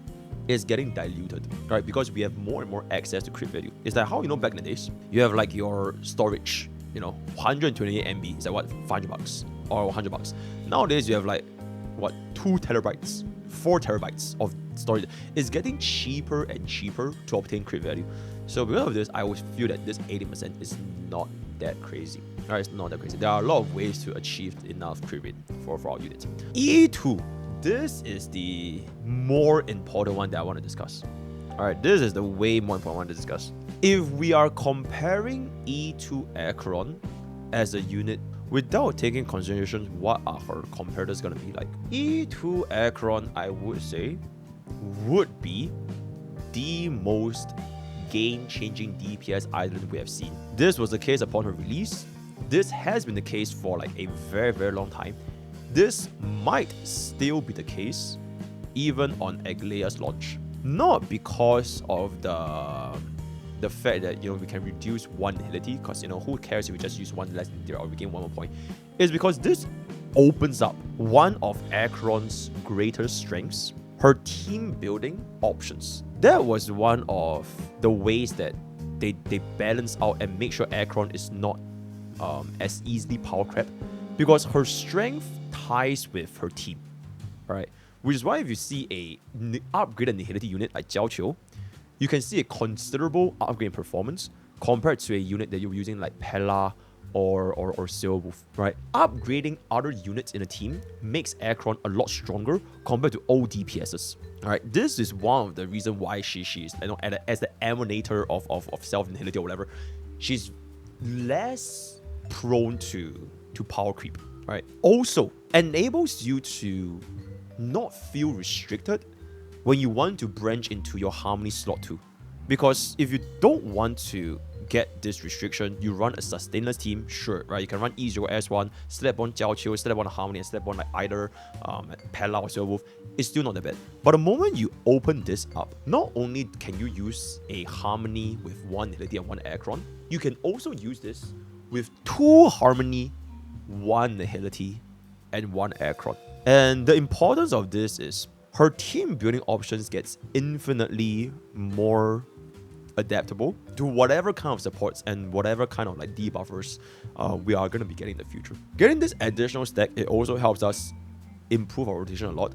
is getting diluted, right? Because we have more and more access to crit value. It's like how, you know, back in the days, you have like your storage, you know, 128 MB is like what, $500 or $100. Nowadays, you have like, what, 2 terabytes, 4 terabytes of storage. It's getting cheaper and cheaper to obtain crit value. So because of this, I always feel that this 80% is not that crazy. Right, it's not that crazy. There are a lot of ways to achieve enough crit rate for our units. E2, this is the more important one that I want to discuss. Alright, this is the way more important one to discuss. If we are comparing E2 Acheron as a unit without taking consideration what are her competitors gonna be like, E2 Acheron, I would say, would be the most game-changing DPS Eidolon we have seen. This was the case upon her release. This has been the case for like a very, very long time. This might still be the case even on Aglaea's launch. Not because of the fact that, you know, we can reduce 1 nihility, because, you know, who cares if we just use 1 less nihility or we gain 1 more point. It's because this opens up one of Acheron's greatest strengths, her team building options. That was one of the ways that they balance out and make sure Acheron is not as easily power crept, because her strength ties with her team, right? Which is why if you see a upgraded nihility unit like Jiaoqiu, you can see a considerable upgrade in performance compared to a unit that you're using like Pella or Seele, right? Upgrading other units in a team makes Acheron a lot stronger compared to old DPSs. Alright, this is one of the reasons why she's, you know, as the emanator of self-nihility or whatever, she's less prone to power creep, right? Also, enables you to not feel restricted when you want to branch into your harmony slot too. Because if you don't want to get this restriction, you run a sustainless team, sure, right? You can run E0S1, slap on Jiaoqiu, slap on harmony, and slap on like either Pella or Seele. It's still not that bad. But the moment you open this up, not only can you use a harmony with 1 nihility and 1 Acheron, you can also use this with 2 harmony, 1 nihility, and 1 Acheron. And the importance of this is her team building options gets infinitely more adaptable to whatever kind of supports and whatever kind of like debuffers we are going to be getting in the future. Getting this additional stack, it also helps us improve our rotation a lot.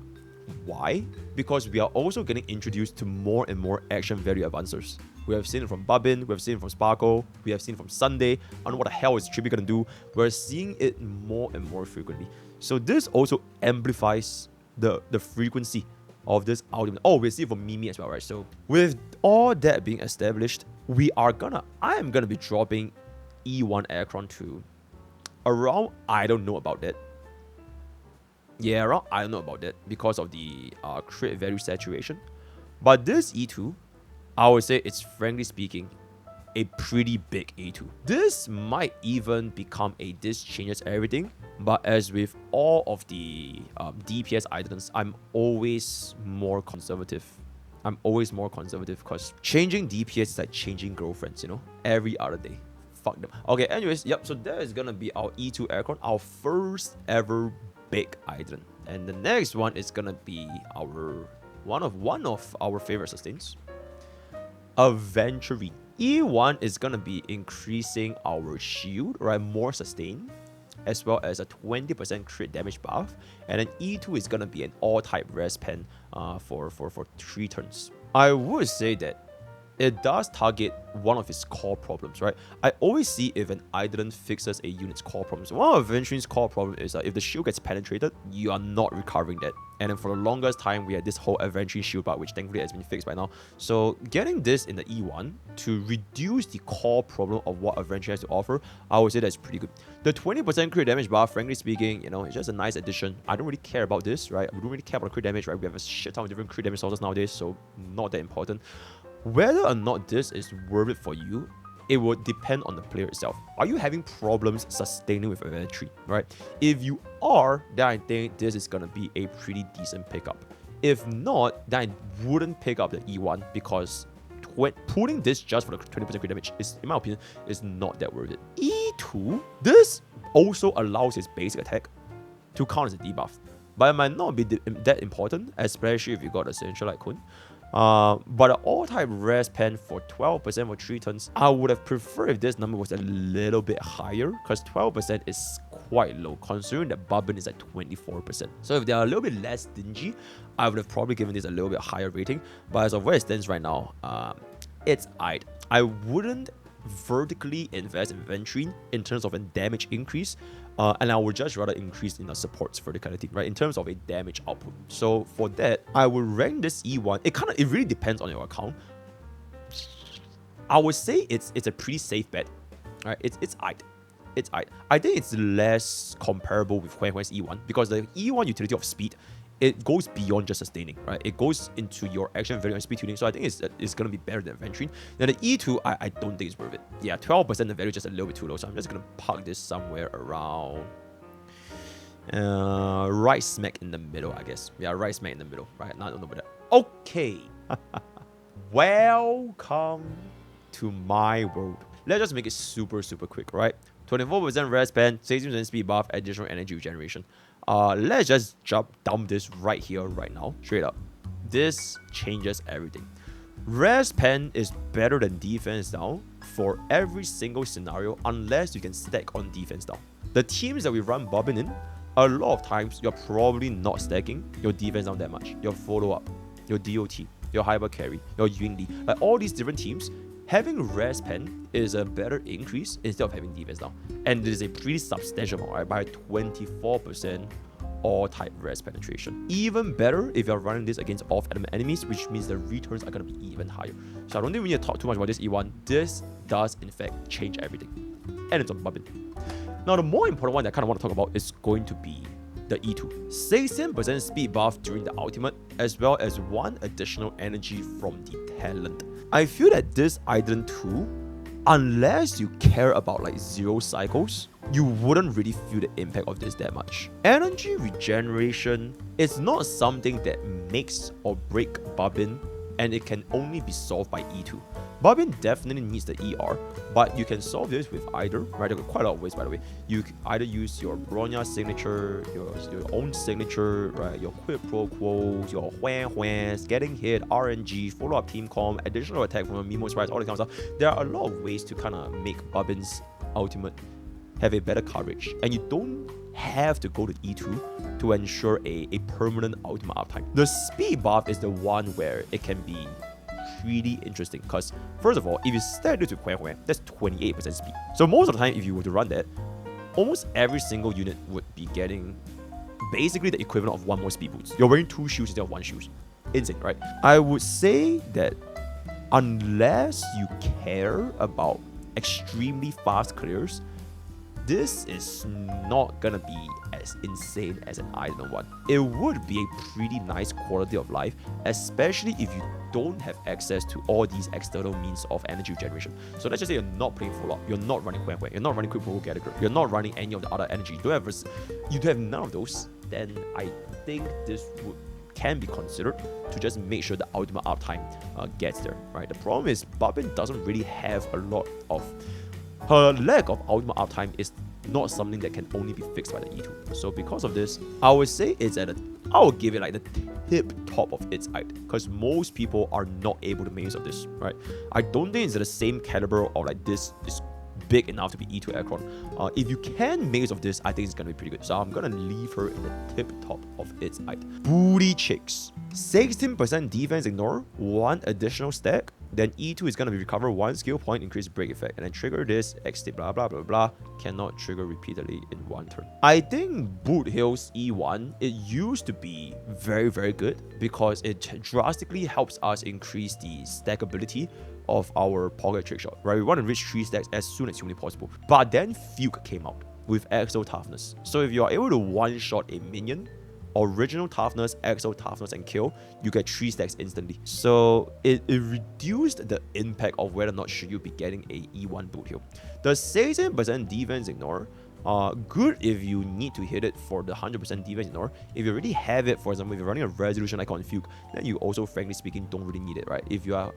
Why? Because we are also getting introduced to more and more action value advancers. We have seen it from Babin, we have seen it from Sparkle, we have seen it from Sunday. I don't know what the hell is Trippy gonna do. We're seeing it more and more frequently. So this also amplifies the frequency of this ultimate. Oh, we see it from Mimi as well, right? So with all that being established, I am gonna be dropping E1 Acheron to around, I don't know about that. Yeah, around, I don't know about that because of the crit value saturation. But this E2, I would say it's, frankly speaking, a pretty big E2. This might even become a this changes everything. But as with all of the DPS items, I'm always more conservative. Because changing DPS is like changing girlfriends, you know, every other day. Fuck them. Okay, anyways, yep, so that is gonna be our E2 Acheron, our first ever big item. And the next one is gonna be our one of our favorite sustains, Aventurine. E1 is gonna be increasing our shield, right? More sustain, as well as a 20% crit damage buff. And then E2 is gonna be an all-type res pen for 3 turns. I would say that it does target one of its core problems, right? I always see if an Eidolon fixes a unit's core problems. One of Aventurine's core problem is that if the shield gets penetrated, you are not recovering that. And then for the longest time, we had this whole Aventurine shield bug, which thankfully has been fixed by now. So getting this in the E1 to reduce the core problem of what Aventurine has to offer, I would say that's pretty good. The 20% crit damage buff, frankly speaking, you know, it's just a nice addition. I don't really care about this, right? We don't really care about the crit damage, right? We have a shit ton of different crit damage sources nowadays, so not that important. Whether or not this is worth it for you, it would depend on the player itself. Are you having problems sustaining with Aventurine, right? If you are, then I think this is going to be a pretty decent pickup. If not, then I wouldn't pick up the E1 because putting this just for the 20% crit damage is, in my opinion, is not that worth it. E2, this also allows its basic attack to count as a debuff, but it might not be that important, especially if you got a Central like Kun. But an all-type rest pen for 12% for 3 turns, I would have preferred if this number was a little bit higher, because 12% is quite low, considering that Bobbin is at 24%. So if they're a little bit less stingy, I would have probably given this a little bit higher rating. But as of where it stands right now, it's aight. I wouldn't vertically invest in Aventurine in terms of a damage increase, and I would just rather increase in the support's verticality, right, in terms of a damage output. So for that, I would rank this E1. It really depends on your account. I would say it's a pretty safe bet, right? It's aight. It's aight. I think it's less comparable with Huan Huan's E1 because the E1 utility of speed, it goes beyond just sustaining, right? It goes into your action value and speed tuning. So I think it's going to be better than Aventurine. Then the E2, I don't think it's worth it. Yeah, 12% the value is just a little bit too low. So I'm just going to park this somewhere around right smack in the middle, I guess. Yeah, right smack in the middle, right? Not over there. Okay. Welcome to my world. Let's just make it super quick, right? 24% rest pen, 16% speed buff, additional energy regeneration. Let's just dump this right here, right now, straight up. This changes everything. Rest pen is better than defense down for every single scenario unless you can stack on defense down. The teams that we run Bobbin in, a lot of times you're probably not stacking your defense down that much. Your follow-up, your DOT, your hyper carry, your Yunli, like all these different teams, having rest pen is a better increase instead of having defense down. And it is a pretty substantial amount, right? By 24% all type rest penetration. Even better if you're running this against off-element enemies, which means the returns are going to be even higher. So I don't think we need to talk too much about this E1. This does in fact change everything. And it's on Bobbin. Now the more important one that I kind of want to talk about is going to be the E2. 16% speed buff during the ultimate, as well as 1 additional energy from the talent. I feel that this Eidolon 2, unless you care about like 0 cycles, you wouldn't really feel the impact of this that much. Energy regeneration is not something that makes or break Bobbin, and it can only be solved by E2. Bobbin definitely needs the ER, but you can solve this with either, right? There are quite a lot of ways, by the way. You can either use your Bronya signature, your own signature, right? Your quid pro quos, your Huans, getting hit, RNG, follow-up team comp, additional attack from a Mimo's Rise, all that kind of stuff. There are a lot of ways to kind of make Bobbin's ultimate have a better coverage, and you don't have to go to E2 to ensure a permanent ultimate uptime. The speed buff is the one where it can be pretty interesting because, first of all, if you stack this with Huan Huan, that's 28% speed. So most of the time, if you were to run that, almost every single unit would be getting basically the equivalent of 1 more speed boost. You're wearing 2 shoes instead of 1 shoes. Insane, right? I would say that unless you care about extremely fast clears, this is not gonna be as insane as an Eidolon one. It would be a pretty nice quality of life, especially if you don't have access to all these external means of energy generation. So let's just say you're not playing follow-up, you're not running Huan Huan, you're not running Quick Pro Category, you're not running any of the other energy, you have none of those, then I think this can be considered to just make sure the ultimate uptime gets there, right? The problem is Bobbin doesn't really have a lot of... Her lack of ultimate uptime is not something that can only be fixed by the E2. So because of this, I would say I would give it like the tip top of its height, because most people are not able to make use of this, right? I don't think it's the same caliber of like this is big enough to be E2 Acheron. If you can make use of this, I think it's gonna be pretty good. So I'm gonna leave her in the tip top of its height. Booty chicks. 16% defense ignore, 1 additional stack, then E2 is going to recover 1 skill point, increase break effect, and then trigger this, exit, blah, blah, blah, blah, cannot trigger repeatedly in 1 turn. I think Boothill's E1, it used to be very, very good because it drastically helps us increase the stackability of our Pokke trickshot, right? We want to reach 3 stacks as soon as humanly possible. But then Fugue came out with Exo Toughness. So if you are able to one-shot a minion, original toughness, exo toughness, and kill, you get 3 stacks instantly. So it reduced the impact of whether or not should you be getting a E1 Boothill. The 16% defense ignore, good if you need to hit it for the 100% defense ignore. If you already have it, for example, if you're running a resolution icon Fugue, then you also, frankly speaking, don't really need it, right? If you are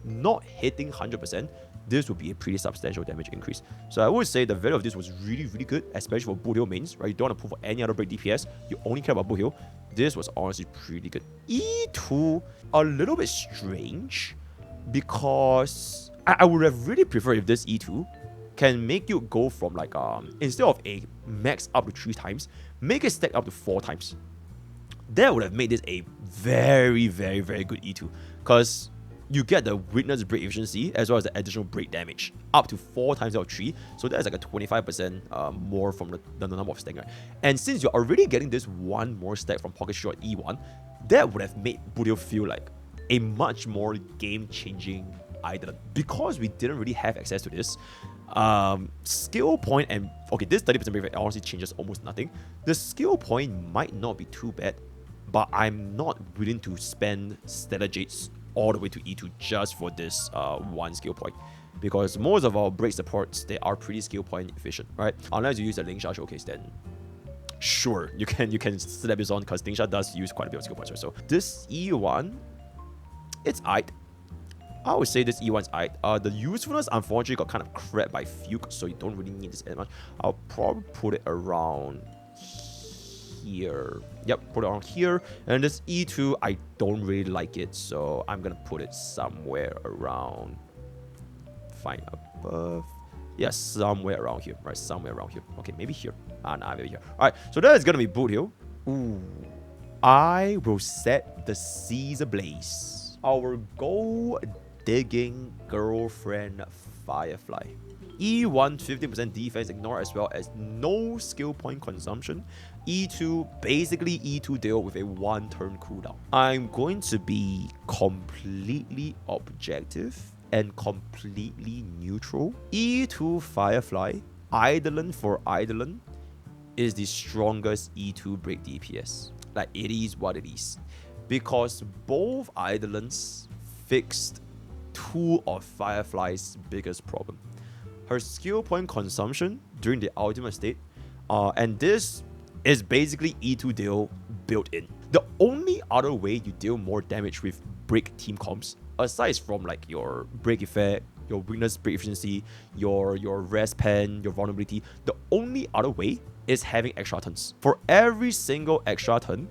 not hitting 100%, this would be a pretty substantial damage increase. So I would say the value of this was really, really good, especially for Boothill mains, right? You don't want to pull for any other break DPS. You only care about Boothill. This was honestly pretty good. E2, a little bit strange because I would have really preferred if this E2 can make you go from like, instead of a max up to 3 times, make it stack up to 4 times. That would have made this a very, very, very good E2 because you get the weakness break efficiency as well as the additional break damage up to 4 times out of 3. So that's like a 25% more from the number of stacks, right? And since you're already getting this 1 more stack from Pokke Short E1, that would have made Boothill feel like a much more game-changing Eidolon. Because we didn't really have access to this, skill point and... Okay, this 30% break effect honestly changes almost nothing. The skill point might not be too bad, but I'm not willing to spend Stellar Jades all the way to E2 just for this 1 skill point, because most of our break supports, they are pretty skill point efficient, right? Unless you use the Lignsha showcase, then sure, you can slap this on because Lignsha does use quite a bit of skill points, right? So this E1, it's aight. I would say this E1's aight. The usefulness unfortunately got kind of crapped by Fugue, so you don't really need this as much. I'll probably put it around here. Yep, put it around here. And this E2, I don't really like it, so I'm gonna put it somewhere around, fine, above, yeah, somewhere around here, right? Somewhere around here. Okay, maybe here. Nah, maybe here. All right, so that is gonna be Boothill. Ooh, I will set the seas ablaze. Our gold digging girlfriend Firefly. E1, 15% defense ignore as well as no skill point consumption. E2, basically E2 deal with a 1 turn cooldown. I'm going to be completely objective and completely neutral. E2 Firefly, Eidolon for Eidolon, is the strongest E2 break DPS. Like, it is what it is. Because both Eidolons fixed 2 of Firefly's biggest problem. Her skill point consumption during the ultimate state, and this is basically E2 deal built in. The only other way you deal more damage with break team comps, aside from like your break effect, your weakness break efficiency, your rest pen, your vulnerability, the only other way is having extra turns. For every single extra turn,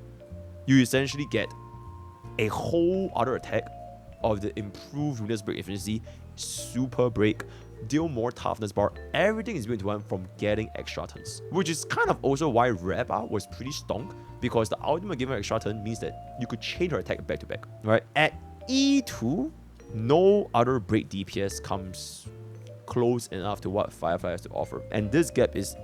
you essentially get a whole other attack of the improved weakness break efficiency, super break, deal more toughness bar. Everything is going to one from getting extra turns, which is kind of also why Rappa was pretty stonk, because the ultimate given extra turn means that you could chain her attack back to back, right? At E2, no other break DPS comes close enough to what Firefly has to offer, and this gap is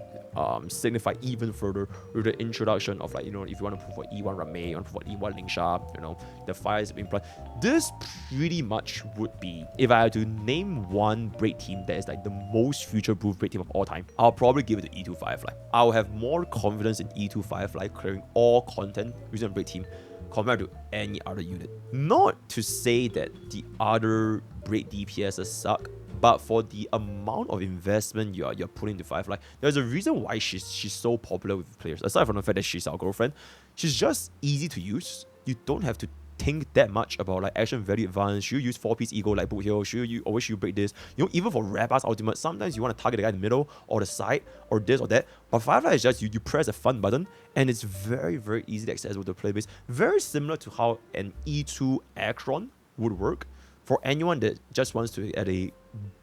signified even further with the introduction of, like, you know, if you want to put for E1 Ruan Mei, you want to put for E1 Lignsha, you know, the fire is being applied. This pretty much would be, if I had to name one break team that is like the most future-proof break team of all time, I'll probably give it to E2 Firefly. I'll have more confidence in E2 Firefly clearing all content using a break team compared to any other unit. Not to say that the other break DPSs suck, but for the amount of investment you're putting into Firefly, there's a reason why she's so popular with players. Aside from the fact that she's our girlfriend, she's just easy to use. You don't have to think that much about like action value advance. Should you use 4-piece ego like Boothill? Should you always break this? You know, even for Rappa's ultimate, sometimes you want to target the guy in the middle or the side or this or that. But Firefly is just you press a fun button and it's very, very easy to accessible to play base. Very similar to how an E2 Acheron would work for anyone that just wants to add a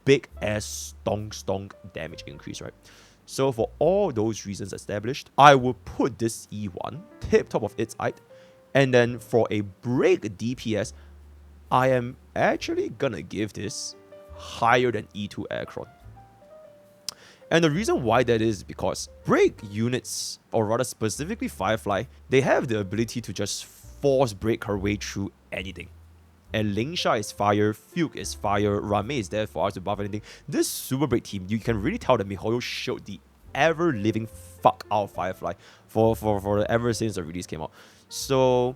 big ass stonk damage increase, right? So for all those reasons established, I will put this E1 tip top of its height, and then for a break DPS, I am actually gonna give this higher than E2 Acheron. And the reason why that is because break units, or rather specifically Firefly, they have the ability to just force break her way through anything. And Lignsha is fire, Fugue is fire, Ruan Mei is there for us to buff anything. This super break team, you can really tell that MiHoYo showed the ever-living fuck out of Firefly for ever since the release came out. So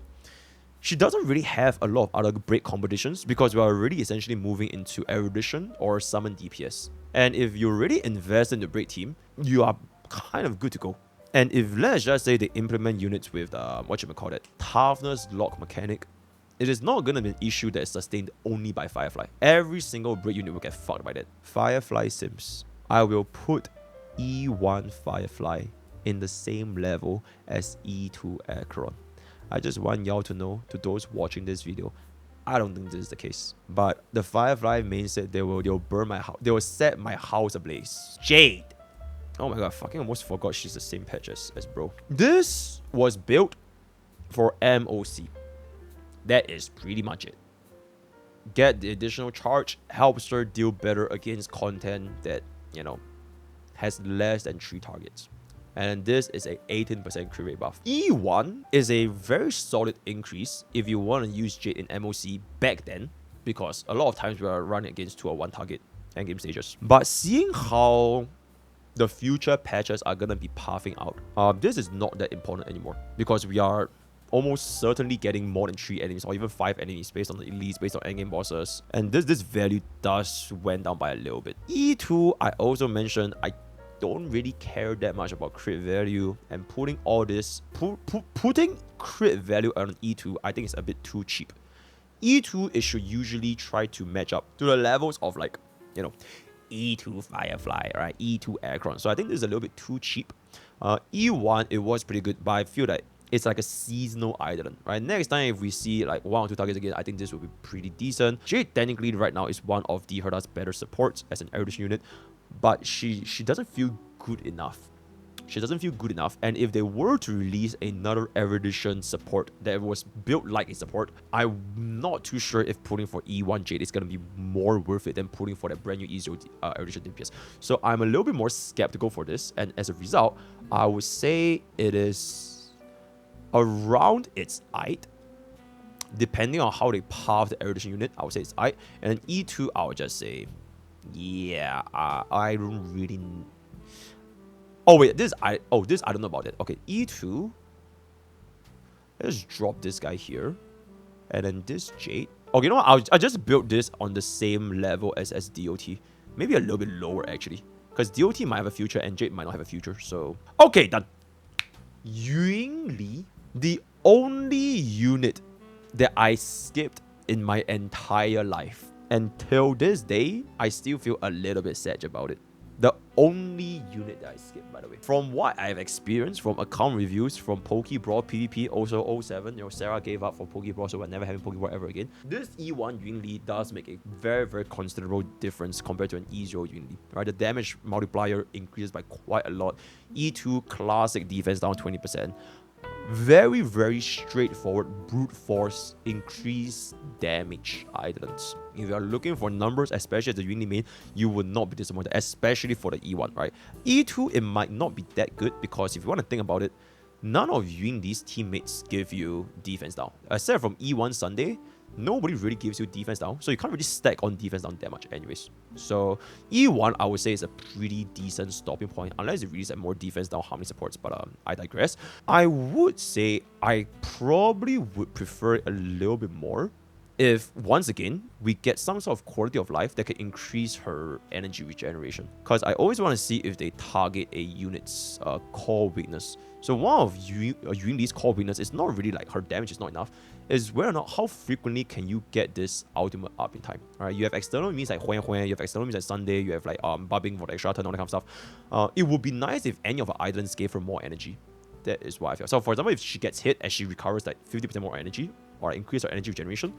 she doesn't really have a lot of other break competitions because we are already essentially moving into erudition or summon DPS. And if you really invest in the break team, you are kind of good to go. And if let's just say they implement units with toughness lock mechanic, it is not going to be an issue that is sustained only by Firefly. Every single break unit will get fucked by that. Firefly Sims. I will put E1 Firefly in the same level as E2 Acheron. I just want y'all to know, to those watching this video, I don't think this is the case. But the Firefly main set, they'll burn my house. They will set my house ablaze. Jade. Oh my god, I fucking almost forgot she's the same patch as bro. This was built for MOC. That is pretty much it. Get the additional charge, helps her deal better against content that, has less than 3 targets. And this is a 18% crit rate buff. E1 is a very solid increase if you want to use Jade in MOC back then, because a lot of times we are running against 2 or 1 target endgame stages. But seeing how the future patches are going to be pathing out, this is not that important anymore, because we are almost certainly getting more than 3 enemies or even 5 enemies based on the elites, based on endgame bosses. And this value does went down by a little bit. E2, I also mentioned, I don't really care that much about crit value, and putting all this, putting crit value on E2, I think it's a bit too cheap. E2, it should usually try to match up to the levels of E2 Firefly, right? E2 Acheron. So I think this is a little bit too cheap. E1, it was pretty good, but I feel that it's like a seasonal Eidolon, right? Next time if we see like 1 or 2 targets again, I think this will be pretty decent. Jade technically right now is one of the Herta's better supports as an erudition unit, but she doesn't feel good enough. She doesn't feel good enough, and if they were to release another erudition support that was built like a support, I'm not too sure if putting for E1 Jade is going to be more worth it than putting for that brand new E0 erudition DPS. So I'm a little bit more skeptical for this, and as a result, I would say it is around its height. Depending on how they path the erudition unit, I would say it's height. And then E2, I would just say, yeah, I don't really. Oh wait, this I don't know about it. Okay, E2. Let's drop this guy here, and then this Jade. Okay, you know what? I just built this on the same level as DOT, maybe a little bit lower actually, because DOT might have a future and Jade might not have a future. So okay, done. Yunli, the only unit that I skipped in my entire life. Until this day, I still feel a little bit sad about it. The only unit that I skipped, by the way. From what I've experienced, from account reviews, from Pokke Brawl PvP, also 07, Sarah gave up for Pokke Brawl, so we're never having Pokke Brawl ever again. This E1 Yunli does make a very, very considerable difference compared to an E0 Yunli, right? The damage multiplier increases by quite a lot. E2 classic defense down 20%. Very, very straightforward brute force increase damage Eidolons. If you are looking for numbers, especially as the Yunli main, you would not be disappointed, especially for the E1, right? E2, it might not be that good because if you want to think about it, none of Yunli's teammates give you defense down. Except from E1 Sunday, nobody really gives you defense down, so you can't really stack on defense down that much anyways. So E1, I would say, is a pretty decent stopping point, unless you release more defense down harmony supports, but I digress. I would say I probably would prefer it a little bit more if, once again, we get some sort of quality of life that can increase her energy regeneration. Because I always want to see if they target a unit's core weakness. So one of Yunli's core weakness is not really like her damage is not enough, is whether or not how frequently can you get this ultimate up in time. Alright, you have external means like Huan Huan, you have external means like Sunday, you have like bubbing for the extra turn, all that kind of stuff. It would be nice if any of her Eidolons gave her more energy. That is what I feel. So for example, if she gets hit and she recovers like 50% more energy, or increase her energy regeneration,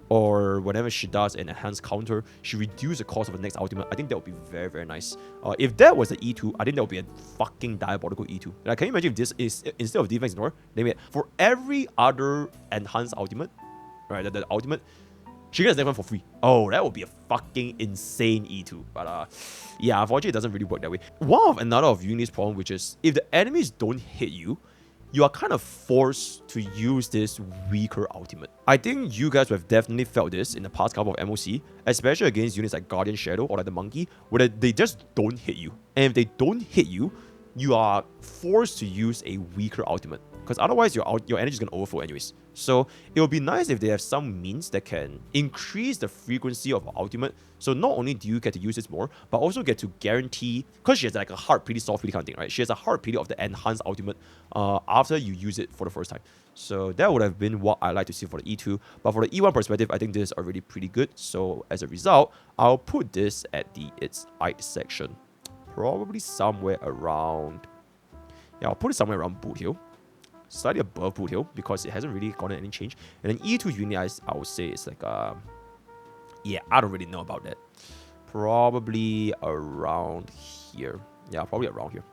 or whenever she does an enhanced counter, she reduces the cost of the next ultimate, I think that would be very, very nice. If that was the E2, I think that would be a fucking diabolical E2. Like, can you imagine if this is, instead of defense ignore, for every other enhanced ultimate, right, the ultimate, She gets that one for free. Oh, that would be a fucking insane E2. But yeah, unfortunately, it doesn't really work that way. Another of Yunli's problem, which is if the enemies don't hit you, you are kind of forced to use this weaker ultimate. I think you guys have definitely felt this in the past couple of MOC, especially against units like Guardian Shadow or like the Monkey, where they just don't hit you. And if they don't hit you, you are forced to use a weaker ultimate, because otherwise your energy is going to overflow anyways. So it would be nice if they have some means that can increase the frequency of ultimate. So not only do you get to use this more, but also get to guarantee, because she has like a hard pretty, soft pretty kind of thing, right? She has a hard pretty of the enhanced ultimate after you use it for the first time. So that would have been what I like to see for the E2. But for the E1 perspective, I think this is already pretty good. So as a result, I'll put this at its height section. Probably somewhere around... Yeah, I'll put it somewhere around Boothill. Slightly above Boothill, because it hasn't really gotten any change. And then E2 Yunli, I would say it's like... yeah, I don't really know about that. Probably around here. Yeah, probably around here.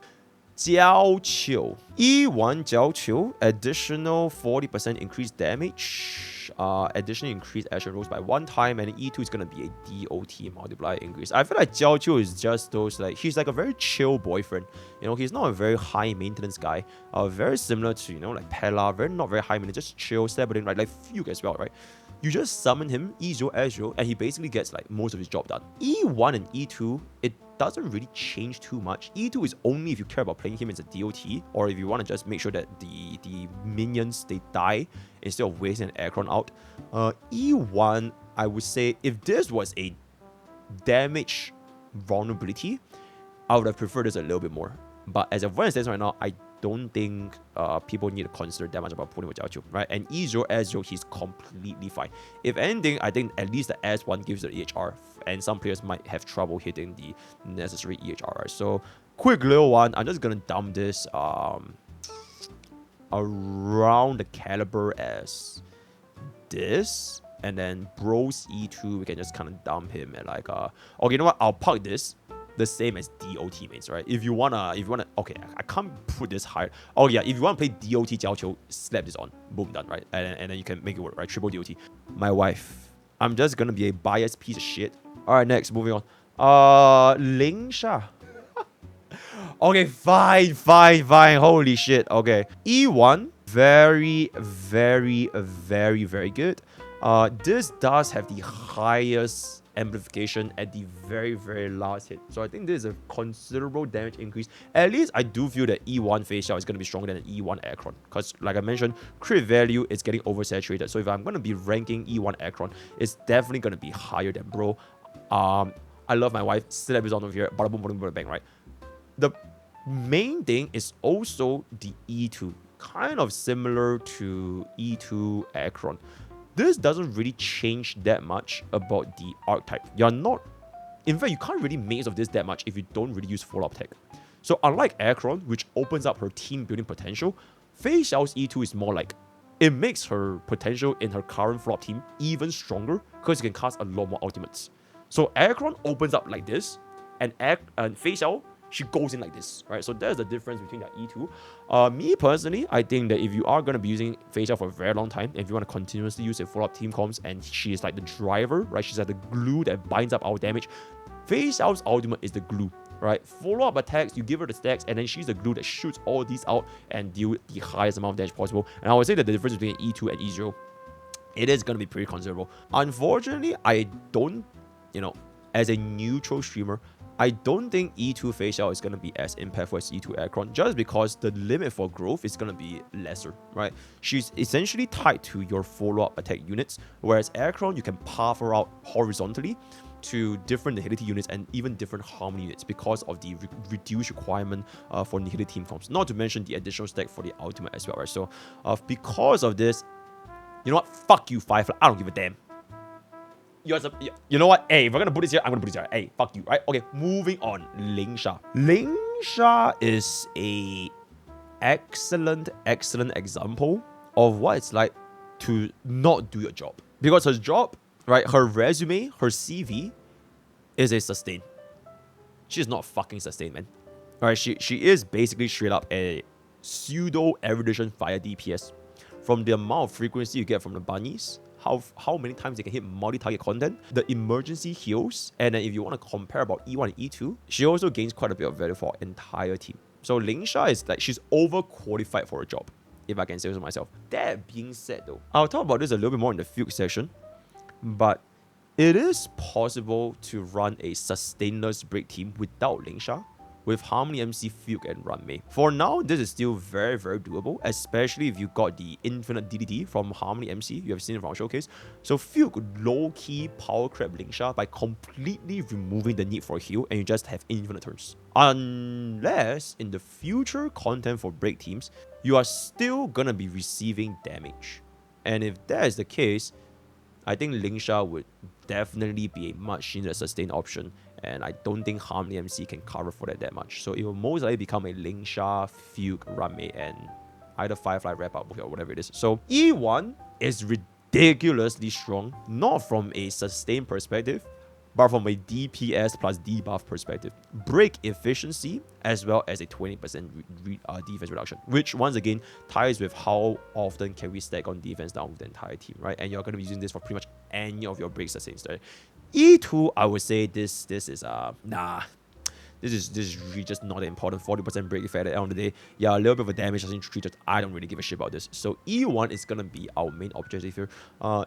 Jiaoqiu. E1 Jiaoqiu, additional 40% increased damage. Additionally increased action rolls by 1 time, and E2 is gonna be a DOT multiplier increase. I feel like Jiaoqiu is just those, like, he's like a very chill boyfriend. You know, he's not a very high maintenance guy. Very similar to, you know, like Pella, not very high maintenance, just chill, stability, right? Like Fugue as well, right? You just summon him, E0, S0, and he basically gets like most of his job done. E1 and E2, it doesn't really change too much. E2 is only if you care about playing him as a DOT, or if you want to just make sure that the minions, they die instead of wasting an Acheron out. E1, I would say, if this was a damage vulnerability, I would have preferred this a little bit more. But as of when it stands right now, I don't think people need to consider that much about putting with Jiaoqiu, right? And E0, S0, he's completely fine. If anything, I think at least the S1 gives the EHR, and some players might have trouble hitting the necessary EHR, right? So, quick little one, I'm just gonna dump this around the caliber as this, and then Bros E2, we can just kind of dump him at like okay, you know what? I'll park this the same as DOT mains, right? If you wanna, okay, I can't put this higher. Oh yeah, if you wanna play DOT Jiaoqiu, slap this on, boom, done, right? And then you can make it work, right? Triple DOT. My wife, I'm just gonna be a biased piece of shit. All right, next, moving on. Lignsha. Okay, fine. Holy shit. Okay, E1, very good. This does have the highest amplification at the very last hit, so I think this is a considerable damage increase. At least I do feel that E1 Feixiao is going to be stronger than an E1 Acheron, because like I mentioned, crit value is getting oversaturated. So if I'm going to be ranking E1 Acheron, it's definitely going to be higher than bro. I love my wife, still is on over here, bada boom, bada bang, right? The main thing is also the E2, kind of similar to E2 Acheron. This doesn't really change that much about the archetype. You're not... In fact, you can't really make use of this that much if you don't really use follow-up tech. So unlike Acheron, which opens up her team building potential, Feixiao's E2 is more like... It makes her potential in her current follow-up team even stronger, because you can cast a lot more ultimates. So Acheron opens up like this, and Feixiao, she goes in like this, right? So there's the difference between that E2. Me personally, I think that if you are going to be using Feixiao for a very long time, if you want to continuously use a follow-up team comms, and she is like the driver, right? She's like the glue that binds up our damage. Feixiao's ultimate is the glue, right? Follow-up attacks, you give her the stacks, and then she's the glue that shoots all these out and deal with the highest amount of damage possible. And I would say that the difference between E2 and E0, it is going to be pretty considerable. Unfortunately, I don't, you know, as a neutral streamer, I don't think E2 Feixiao is going to be as impactful as E2 Acheron, just because the limit for growth is going to be lesser, right? She's essentially tied to your follow-up attack units, whereas Acheron, you can path her out horizontally to different nihility units and even different harmony units because of the reduced requirement for nihility team comps. Not to mention the additional stack for the ultimate as well, right? So because of this, you know what? Fuck you, Firefly. I don't give a damn. You know what? Hey, if we're gonna put this here, I'm gonna put this here. Hey, fuck you, right? Okay, moving on. Lignsha. Lignsha is a excellent example of what it's like to not do your job. Because her job, right, her resume, her CV is a sustain. She's not fucking sustain, man. Alright, she is basically straight up a pseudo erudition fire DPS. from the amount of frequency you get from the bunnies, how many times they can hit multi-target content, the emergency heals, and then if you want to compare about E1 and E2, she also gains quite a bit of value for our entire team. So Lignsha is like, she's overqualified for a job, if I can say so myself. That being said though, I'll talk about this a little bit more in the Fugue section, but it is possible to run a sustainless break team without Lignsha, with Harmony MC, Fugue, and Ruan Mei. For now, this is still very, very doable, especially if you got the infinite DDD from Harmony MC. You have seen it from our showcase. So Fugue low-key power crab Lignsha by completely removing the need for a heal, and you just have infinite turns. Unless in the future content for break teams, you are still gonna be receiving damage. And if that is the case, I think Lignsha would definitely be a much needed sustained option, and I don't think Harmony MC can cover for that much. So it will most likely become a Lignsha, Fugue, Ruan Mei, and either Firefly, Rappa, or whatever it is. So E1 is ridiculously strong, not from a sustained perspective, but from a DPS plus debuff perspective. Break efficiency as well as a 20% defense reduction, which once again ties with how often can we stack on defense down with the entire team, right? And you're going to be using this for pretty much any of your breaks sustains, right? E2, I would say this is nah. This is really just not important. 40% break effect at the end of the day. Yeah, a little bit of a damage as in treated. I don't really give a shit about this. So E1 is gonna be our main objective here.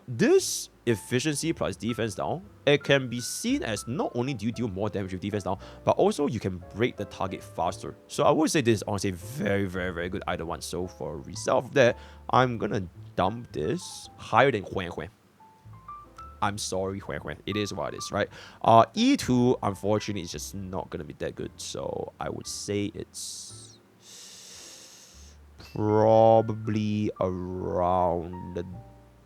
This efficiency plus defense down, it can be seen as not only do you deal more damage with defense down, but also you can break the target faster. So I would say this is honestly very, very, very good either one. So for a result of that, I'm gonna dump this higher than Huan Huan. I'm sorry, Huan Huan. It is what it is, right? E2, unfortunately, is just not going to be that good. So I would say it's probably around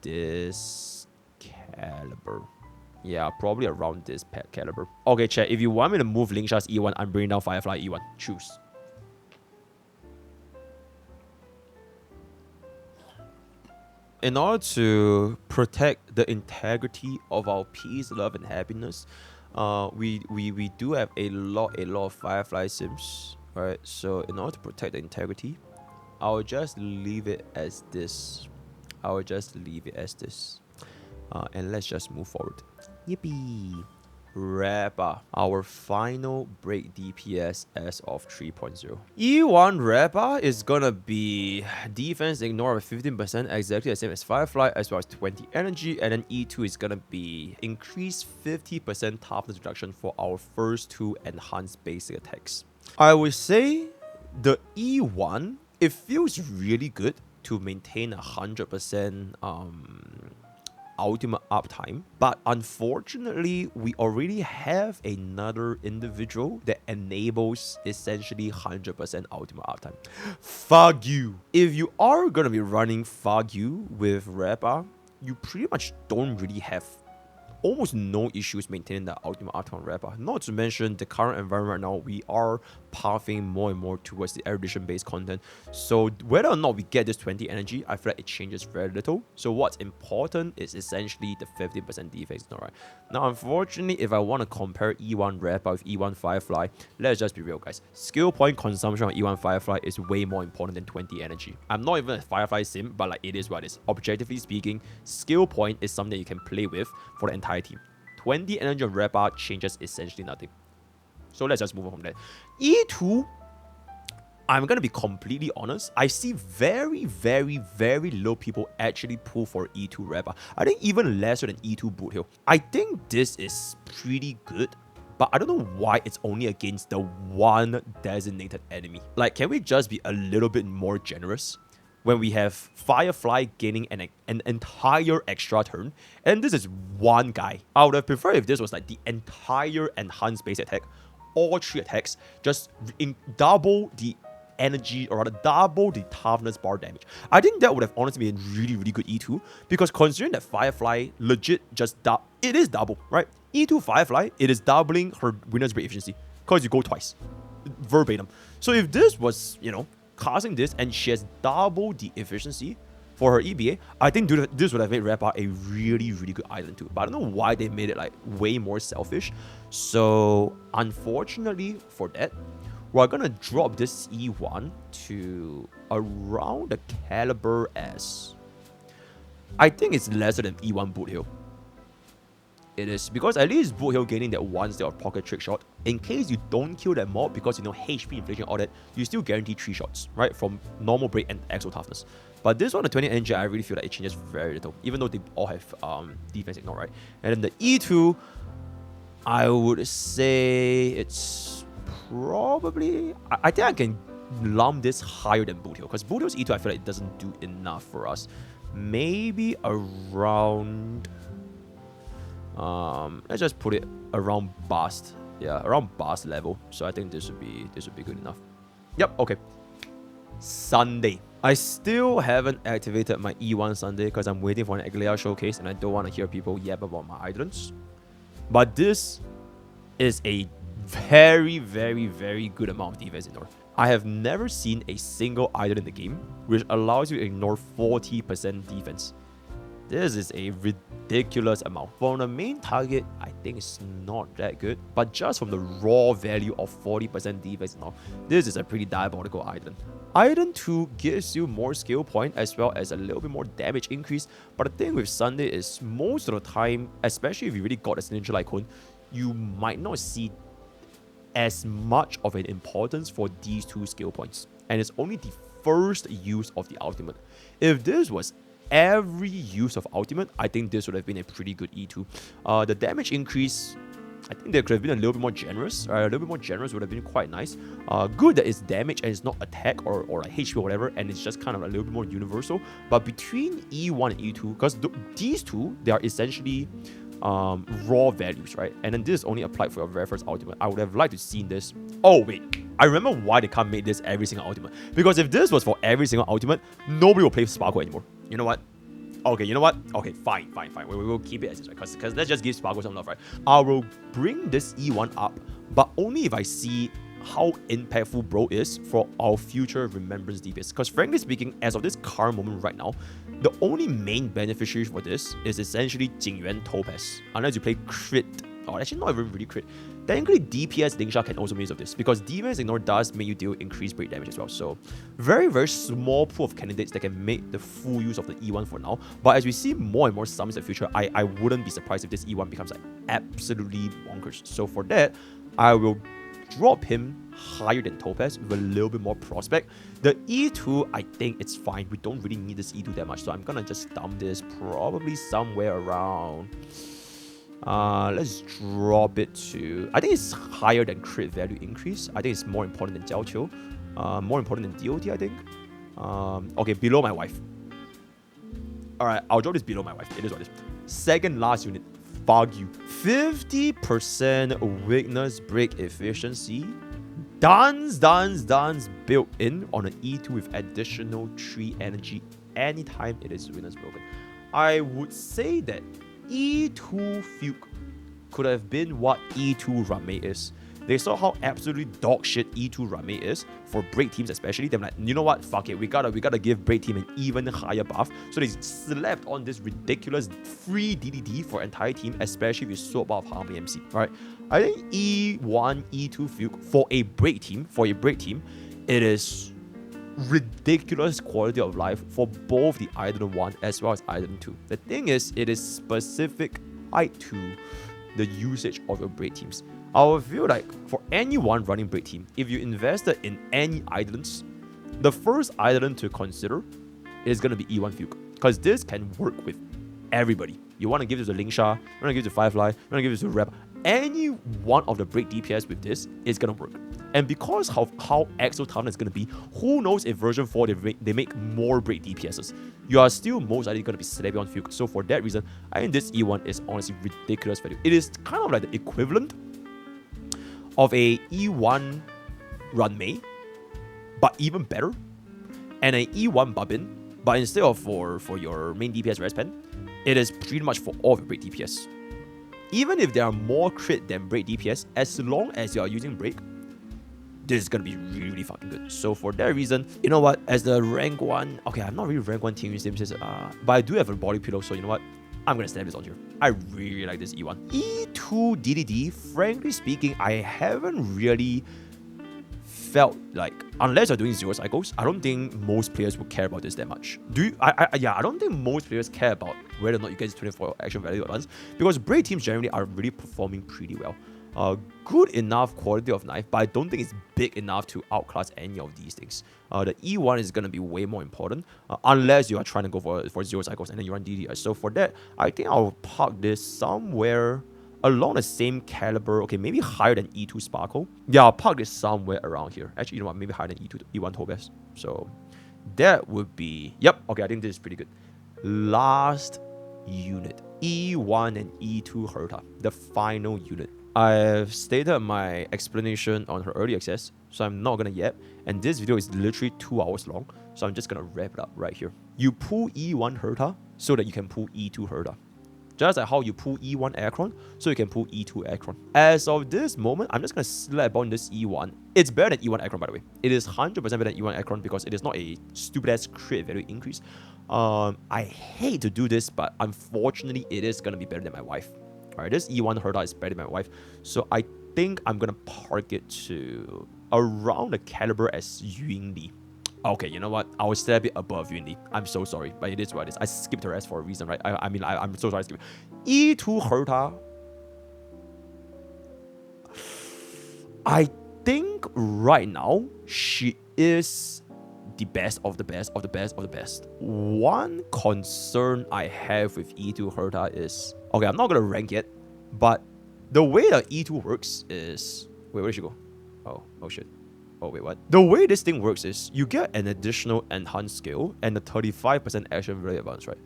this caliber. Yeah, probably around this caliber. Okay, chat. If you want me to move Lignsha's E1, I'm bringing down Firefly E1. Choose. In order to protect the integrity of our peace, love, and happiness, we do have a lot of Firefly sims, right? So in order to protect the integrity, I'll just leave it as this. And let's just move forward. Yippee! Rappa, our final break DPS as of 3.0. E1 Rappa is gonna be defense ignore with 15%, exactly the same as Firefly, as well as 20 energy, and then E2 is gonna be increased 50% toughness reduction for our first two enhanced basic attacks. I would say the E1, it feels really good to maintain 100% ultimate uptime, but unfortunately we already have another individual that enables essentially 100% ultimate uptime. Fugue. If you are gonna be running Fugue with Rappa, you pretty much don't really have almost no issues maintaining the ultimate uptime Rappa. Not to mention the current environment right now, we are pathing more and more towards the erudition based content. So whether or not we get this 20 energy, I feel like it changes very little. So what's important is essentially the 50% defense, right? Now, unfortunately, if I want to compare E1 Rappa with E1 Firefly, let's just be real, guys. Skill point consumption on E1 Firefly is way more important than 20 energy. I'm not even a Firefly sim, but like it is what it is. Objectively speaking, skill point is something you can play with for the entire team. 20 energy of Rappa changes essentially nothing. So let's just move on from that. E2, I'm gonna be completely honest, I see very, very, very low people actually pull for E2 Rappa. I think even lesser than E2 Boothill. I think this is pretty good, but I don't know why it's only against the one designated enemy. Like, can we just be a little bit more generous? When we have Firefly gaining an entire extra turn, and this is one guy. I would have preferred if this was like the entire enhanced base attack, all three attacks, just double the energy, or rather double the toughness bar damage. I think that would have honestly been really, really good E2, because considering that Firefly legit just it is double, right? E2 Firefly, it is doubling her winner's break efficiency, because you go twice, verbatim. So if this was, you know, casting this and she has double the efficiency for her EBA, I think this would have made Rappa a really, really good island too. But I don't know why they made it like way more selfish. So unfortunately for that, we're gonna drop this E1 to around the caliber as I think it's lesser than E1 Boothill. It is, because at least Boothill gaining that one state of pocket trick shot. In case you don't kill that mob, because you know HP inflation all that, you still guarantee 3 shots, right? From normal break and exo toughness. But this one, the 20 NG, I really feel like it changes very little, even though they all have defense ignore, right? And then the E2, I would say it's probably... I think I can lump this higher than Boothill, because Boothill's E2, I feel like it doesn't do enough for us. Maybe around... let's just put it around Bast. Yeah, around Bast level. So I think this would be good enough. Yep, okay. Sunday. I still haven't activated my E1 Sunday because I'm waiting for an Aguilera showcase and I don't want to hear people yap about my Eidolons. But this is a very, very, very good amount of defense ignore. I have never seen a single Eidolon in the game which allows you to ignore 40% defense. This is a ridiculous amount. For the main target, I think it's not that good. But just from the raw value of 40% defense now, this is a pretty diabolical Eidolon. Eidolon 2 gives you more skill point as well as a little bit more damage increase. But the thing with Sunday is most of the time, especially if you really got a signature icon, you might not see as much of an importance for these 2 skill points. And it's only the first use of the ultimate. If this was every use of ultimate, I think this would have been a pretty good E2. The damage increase, I think they could have been a little bit more generous. A little bit more generous would have been quite nice. Good that it's damage and it's not attack or like HP or whatever, and it's just kind of a little bit more universal. But between E1 and E2, because these two, they are essentially raw values, right? And then this is only applied for your very first ultimate. I would have liked to see this. Oh wait, I remember why they can't make this every single ultimate. Because if this was for every single ultimate, nobody will play Sparkle anymore. You know what? Okay, you know what? Okay, fine. We will keep it as is, right? Because let's just give Sparkle some love, right? I will bring this E1 up, but only if I see how impactful bro is for our future remembrance DPS. Because frankly speaking, as of this current moment right now, the only main beneficiary for this is essentially Jing Yuan Topaz. Unless you play crit, or actually not even really crit. Technically, DPS Lignsha can also make use of this, because defense ignore does make you deal increased break damage as well. So, very, very small pool of candidates that can make the full use of the E1 for now. But as we see more and more summons in the future, I wouldn't be surprised if this E1 becomes like absolutely bonkers. So for that, I will drop him higher than Topaz with a little bit more prospect. The E2, I think it's fine. We don't really need this E2 that much, so I'm gonna just dump this probably somewhere around... let's drop it to... I think it's higher than crit value increase. I think it's more important than Jiaoqiu. More important than DOT, I think. Okay, below my wife. Alright, I'll drop this below my wife. It is what it is. Second last unit, Fugue. 50% weakness break efficiency. Dance built in on an E2 with additional 3 energy anytime it is weakness broken. I would say that E2 Fugue could have been what E2 Ruan Mei is. They saw how absolutely dog shit E2 Ruan Mei is for break teams especially. They're like, you know what, fuck it, we gotta give break team an even higher buff. So they slapped on this ridiculous free DDD for entire team, especially if you swap out Harmony MC. Alright, I think E1, E2 Fugue for a break team, it is ridiculous quality of life for both the Eidolon 1 as well as Eidolon 2. The thing is, it is specific to the usage of your break teams. I would feel like for anyone running break team, if you invested in any Eidolons, the first Eidolon to consider is going to be E1 Fugue, because this can work with everybody. You want to give this to Lignsha, you want to give it to Firefly, you want to give it to Rappa. Any one of the break DPS with this is going to work. And because of how exo toughness is going to be, who knows if version 4 they make more break DPSs. You are still most likely going to be slapping on Fugue. So for that reason, I think this E1 is honestly ridiculous value. It is kind of like the equivalent of a E1 Ruan Mei, but even better. And an E1 Babin, but instead of for your main DPS res pen, it is pretty much for all of your break DPS. Even if there are more crit than break DPS, as long as you are using break, this is going to be really, really fucking good. So for that reason, you know what, as the rank 1, okay, I'm not really rank 1 team but I do have a body pillow, so you know what, I'm going to snap this on here. I really like this E1. E2 DDD, frankly speaking, I haven't really felt like, unless you're doing 0 cycles, I don't think most players would care about this that much. I don't think most players care about whether or not you get 24 action value at once, because Brave teams generally are really performing pretty well. Good enough quality of knife, but I don't think it's big enough to outclass any of these things. The E1 is going to be way more important, unless you are trying to go for 0 cycles and then you run DDI. So for that, I think I'll park this somewhere along the same caliber, okay, maybe higher than E2 Sparkle. Yeah, I'll park this somewhere around here. Actually, you know what, maybe higher than E1 Topaz. So that would be, yep, okay, I think this is pretty good. Last unit, E1 and E2 Herta, the final unit. I've stated my explanation on her early access, so I'm not gonna yet. And this video is literally 2 hours long, so I'm just gonna wrap it up right here. You pull E1 Herta so that you can pull E2 Herta. Just like how you pull E1 Acheron, so you can pull E2 Acheron. As of this moment, I'm just gonna slap on this E1. It's better than E1 Acheron, by the way. It is 100% better than E1 Acheron because it is not a stupid ass crit value increase. I hate to do this, but unfortunately, it is gonna be better than my wife. Alright, this E1 Herta is better than my wife, so I think I'm gonna park it to around the caliber as Yunli. Okay, you know what? I will step it above Yunli. I'm so sorry, but it is what it is. I skipped her S for a reason, right? I'm so sorry I skipped it. E2 Herta. I think right now, she is the best of the best of the best of the best. One concern I have with E2 Herta is, okay, I'm not gonna rank it, but the way that E2 works is, wait, where did she go? Oh shit. Oh wait, what? The way this thing works is you get an additional enhanced skill and a 35% action value advance, right?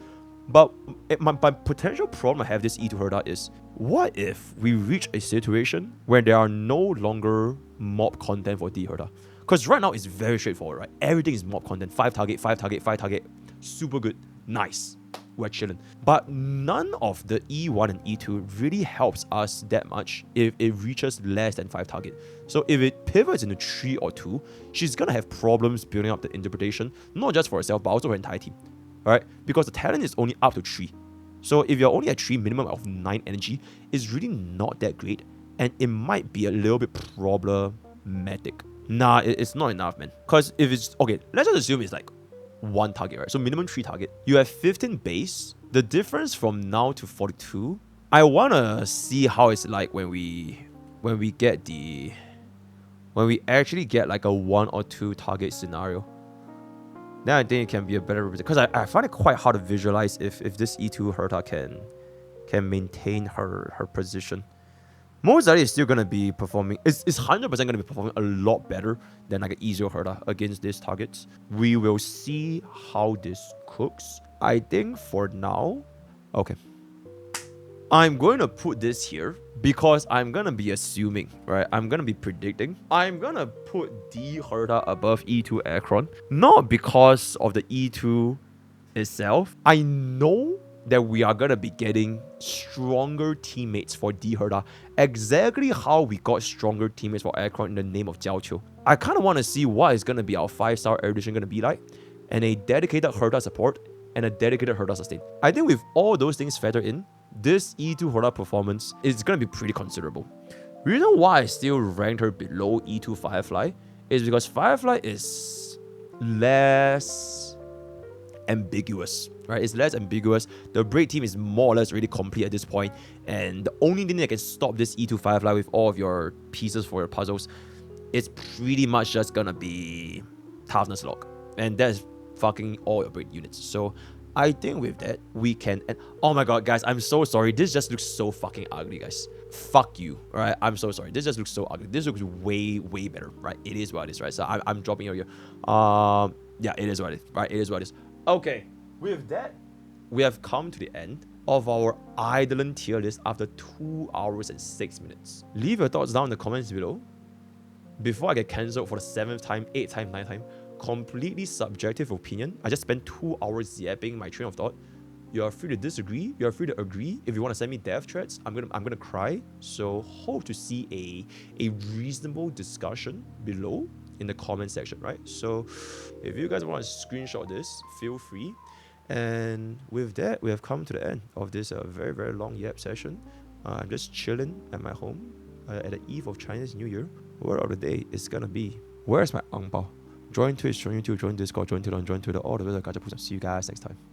But my potential problem I have this E2 Herta is, what if we reach a situation where there are no longer mob content for D Herta? Because right now it's very straightforward, right? Everything is mob content. 5 target, 5 target, 5 target. Super good. Nice. We're chilling. But none of the E1 and E2 really helps us that much if it reaches less than 5 target. So if it pivots into 3 or 2, she's gonna have problems building up the interpretation, not just for herself, but also for her entire team. Alright? Because the talent is only up to 3. So if you're only at 3, minimum of 9 energy, it's really not that great. And it might be a little bit problematic. Nah, it's not enough, man. Because if it's, okay, let's just assume it's like 1 target, right? So minimum 3 target. You have 15 base. The difference from now to 42, I wanna see how it's like when we actually get like a 1 or 2 target scenario. Then I think it can be a better representation. Because I find it quite hard to visualize if this E2 Herta can maintain her position. Most likely it's still going to be performing, it's 100% going to be performing a lot better than like an E0 Herta against these targets. We will see how this cooks. I think for now, okay. I'm going to put this here because I'm going to be assuming, right? I'm going to be predicting. I'm going to put D Herta above E2 Acheron. Not because of the E2 itself. I know that we are going to be getting stronger teammates for D Herta. Exactly how we got stronger teammates for Acheron in the name of Jiaoqiu. I kind of want to see what is going to be our 5-star erudition going to be like, and a dedicated Herta support, and a dedicated Herta sustain. I think with all those things factored in, this E2 Herta performance is going to be pretty considerable. The reason why I still ranked her below E2 Firefly is because Firefly is less ambiguous, right? It's less ambiguous. The break team is more or less really complete at this point, and the only thing that can stop this E2 Firefly with all of your pieces for your puzzles is pretty much just gonna be toughness lock, and that's fucking all your break units. So I think with that we can, and oh my god guys, I'm so sorry, this just looks so fucking ugly, guys. Fuck you. Alright, I'm so sorry, this just looks so ugly. This looks way better, right? It is what it is, right? So I'm dropping it here. Yeah, it is what it is, right? It is what it is. Okay, with that, we have come to the end of our Eidolon tier list after 2 hours and 6 minutes. Leave your thoughts down in the comments below. Before I get cancelled for the 7th time, 8th time, 9th time, completely subjective opinion. I just spent 2 hours yapping my train of thought. You are free to disagree. You are free to agree. If you want to send me death threats, I'm gonna cry. So hope to see a reasonable discussion below in the comment section, right? So if you guys want to screenshot this, feel free. And with that, we have come to the end of this very long yap session. I'm just chilling at my home at the eve of Chinese New Year. Word of the day is gonna be Where's my ang bao? Join Twitch, join YouTube, join Discord, join Twitter, join Twitter, all the way to Gacha. See you guys next time.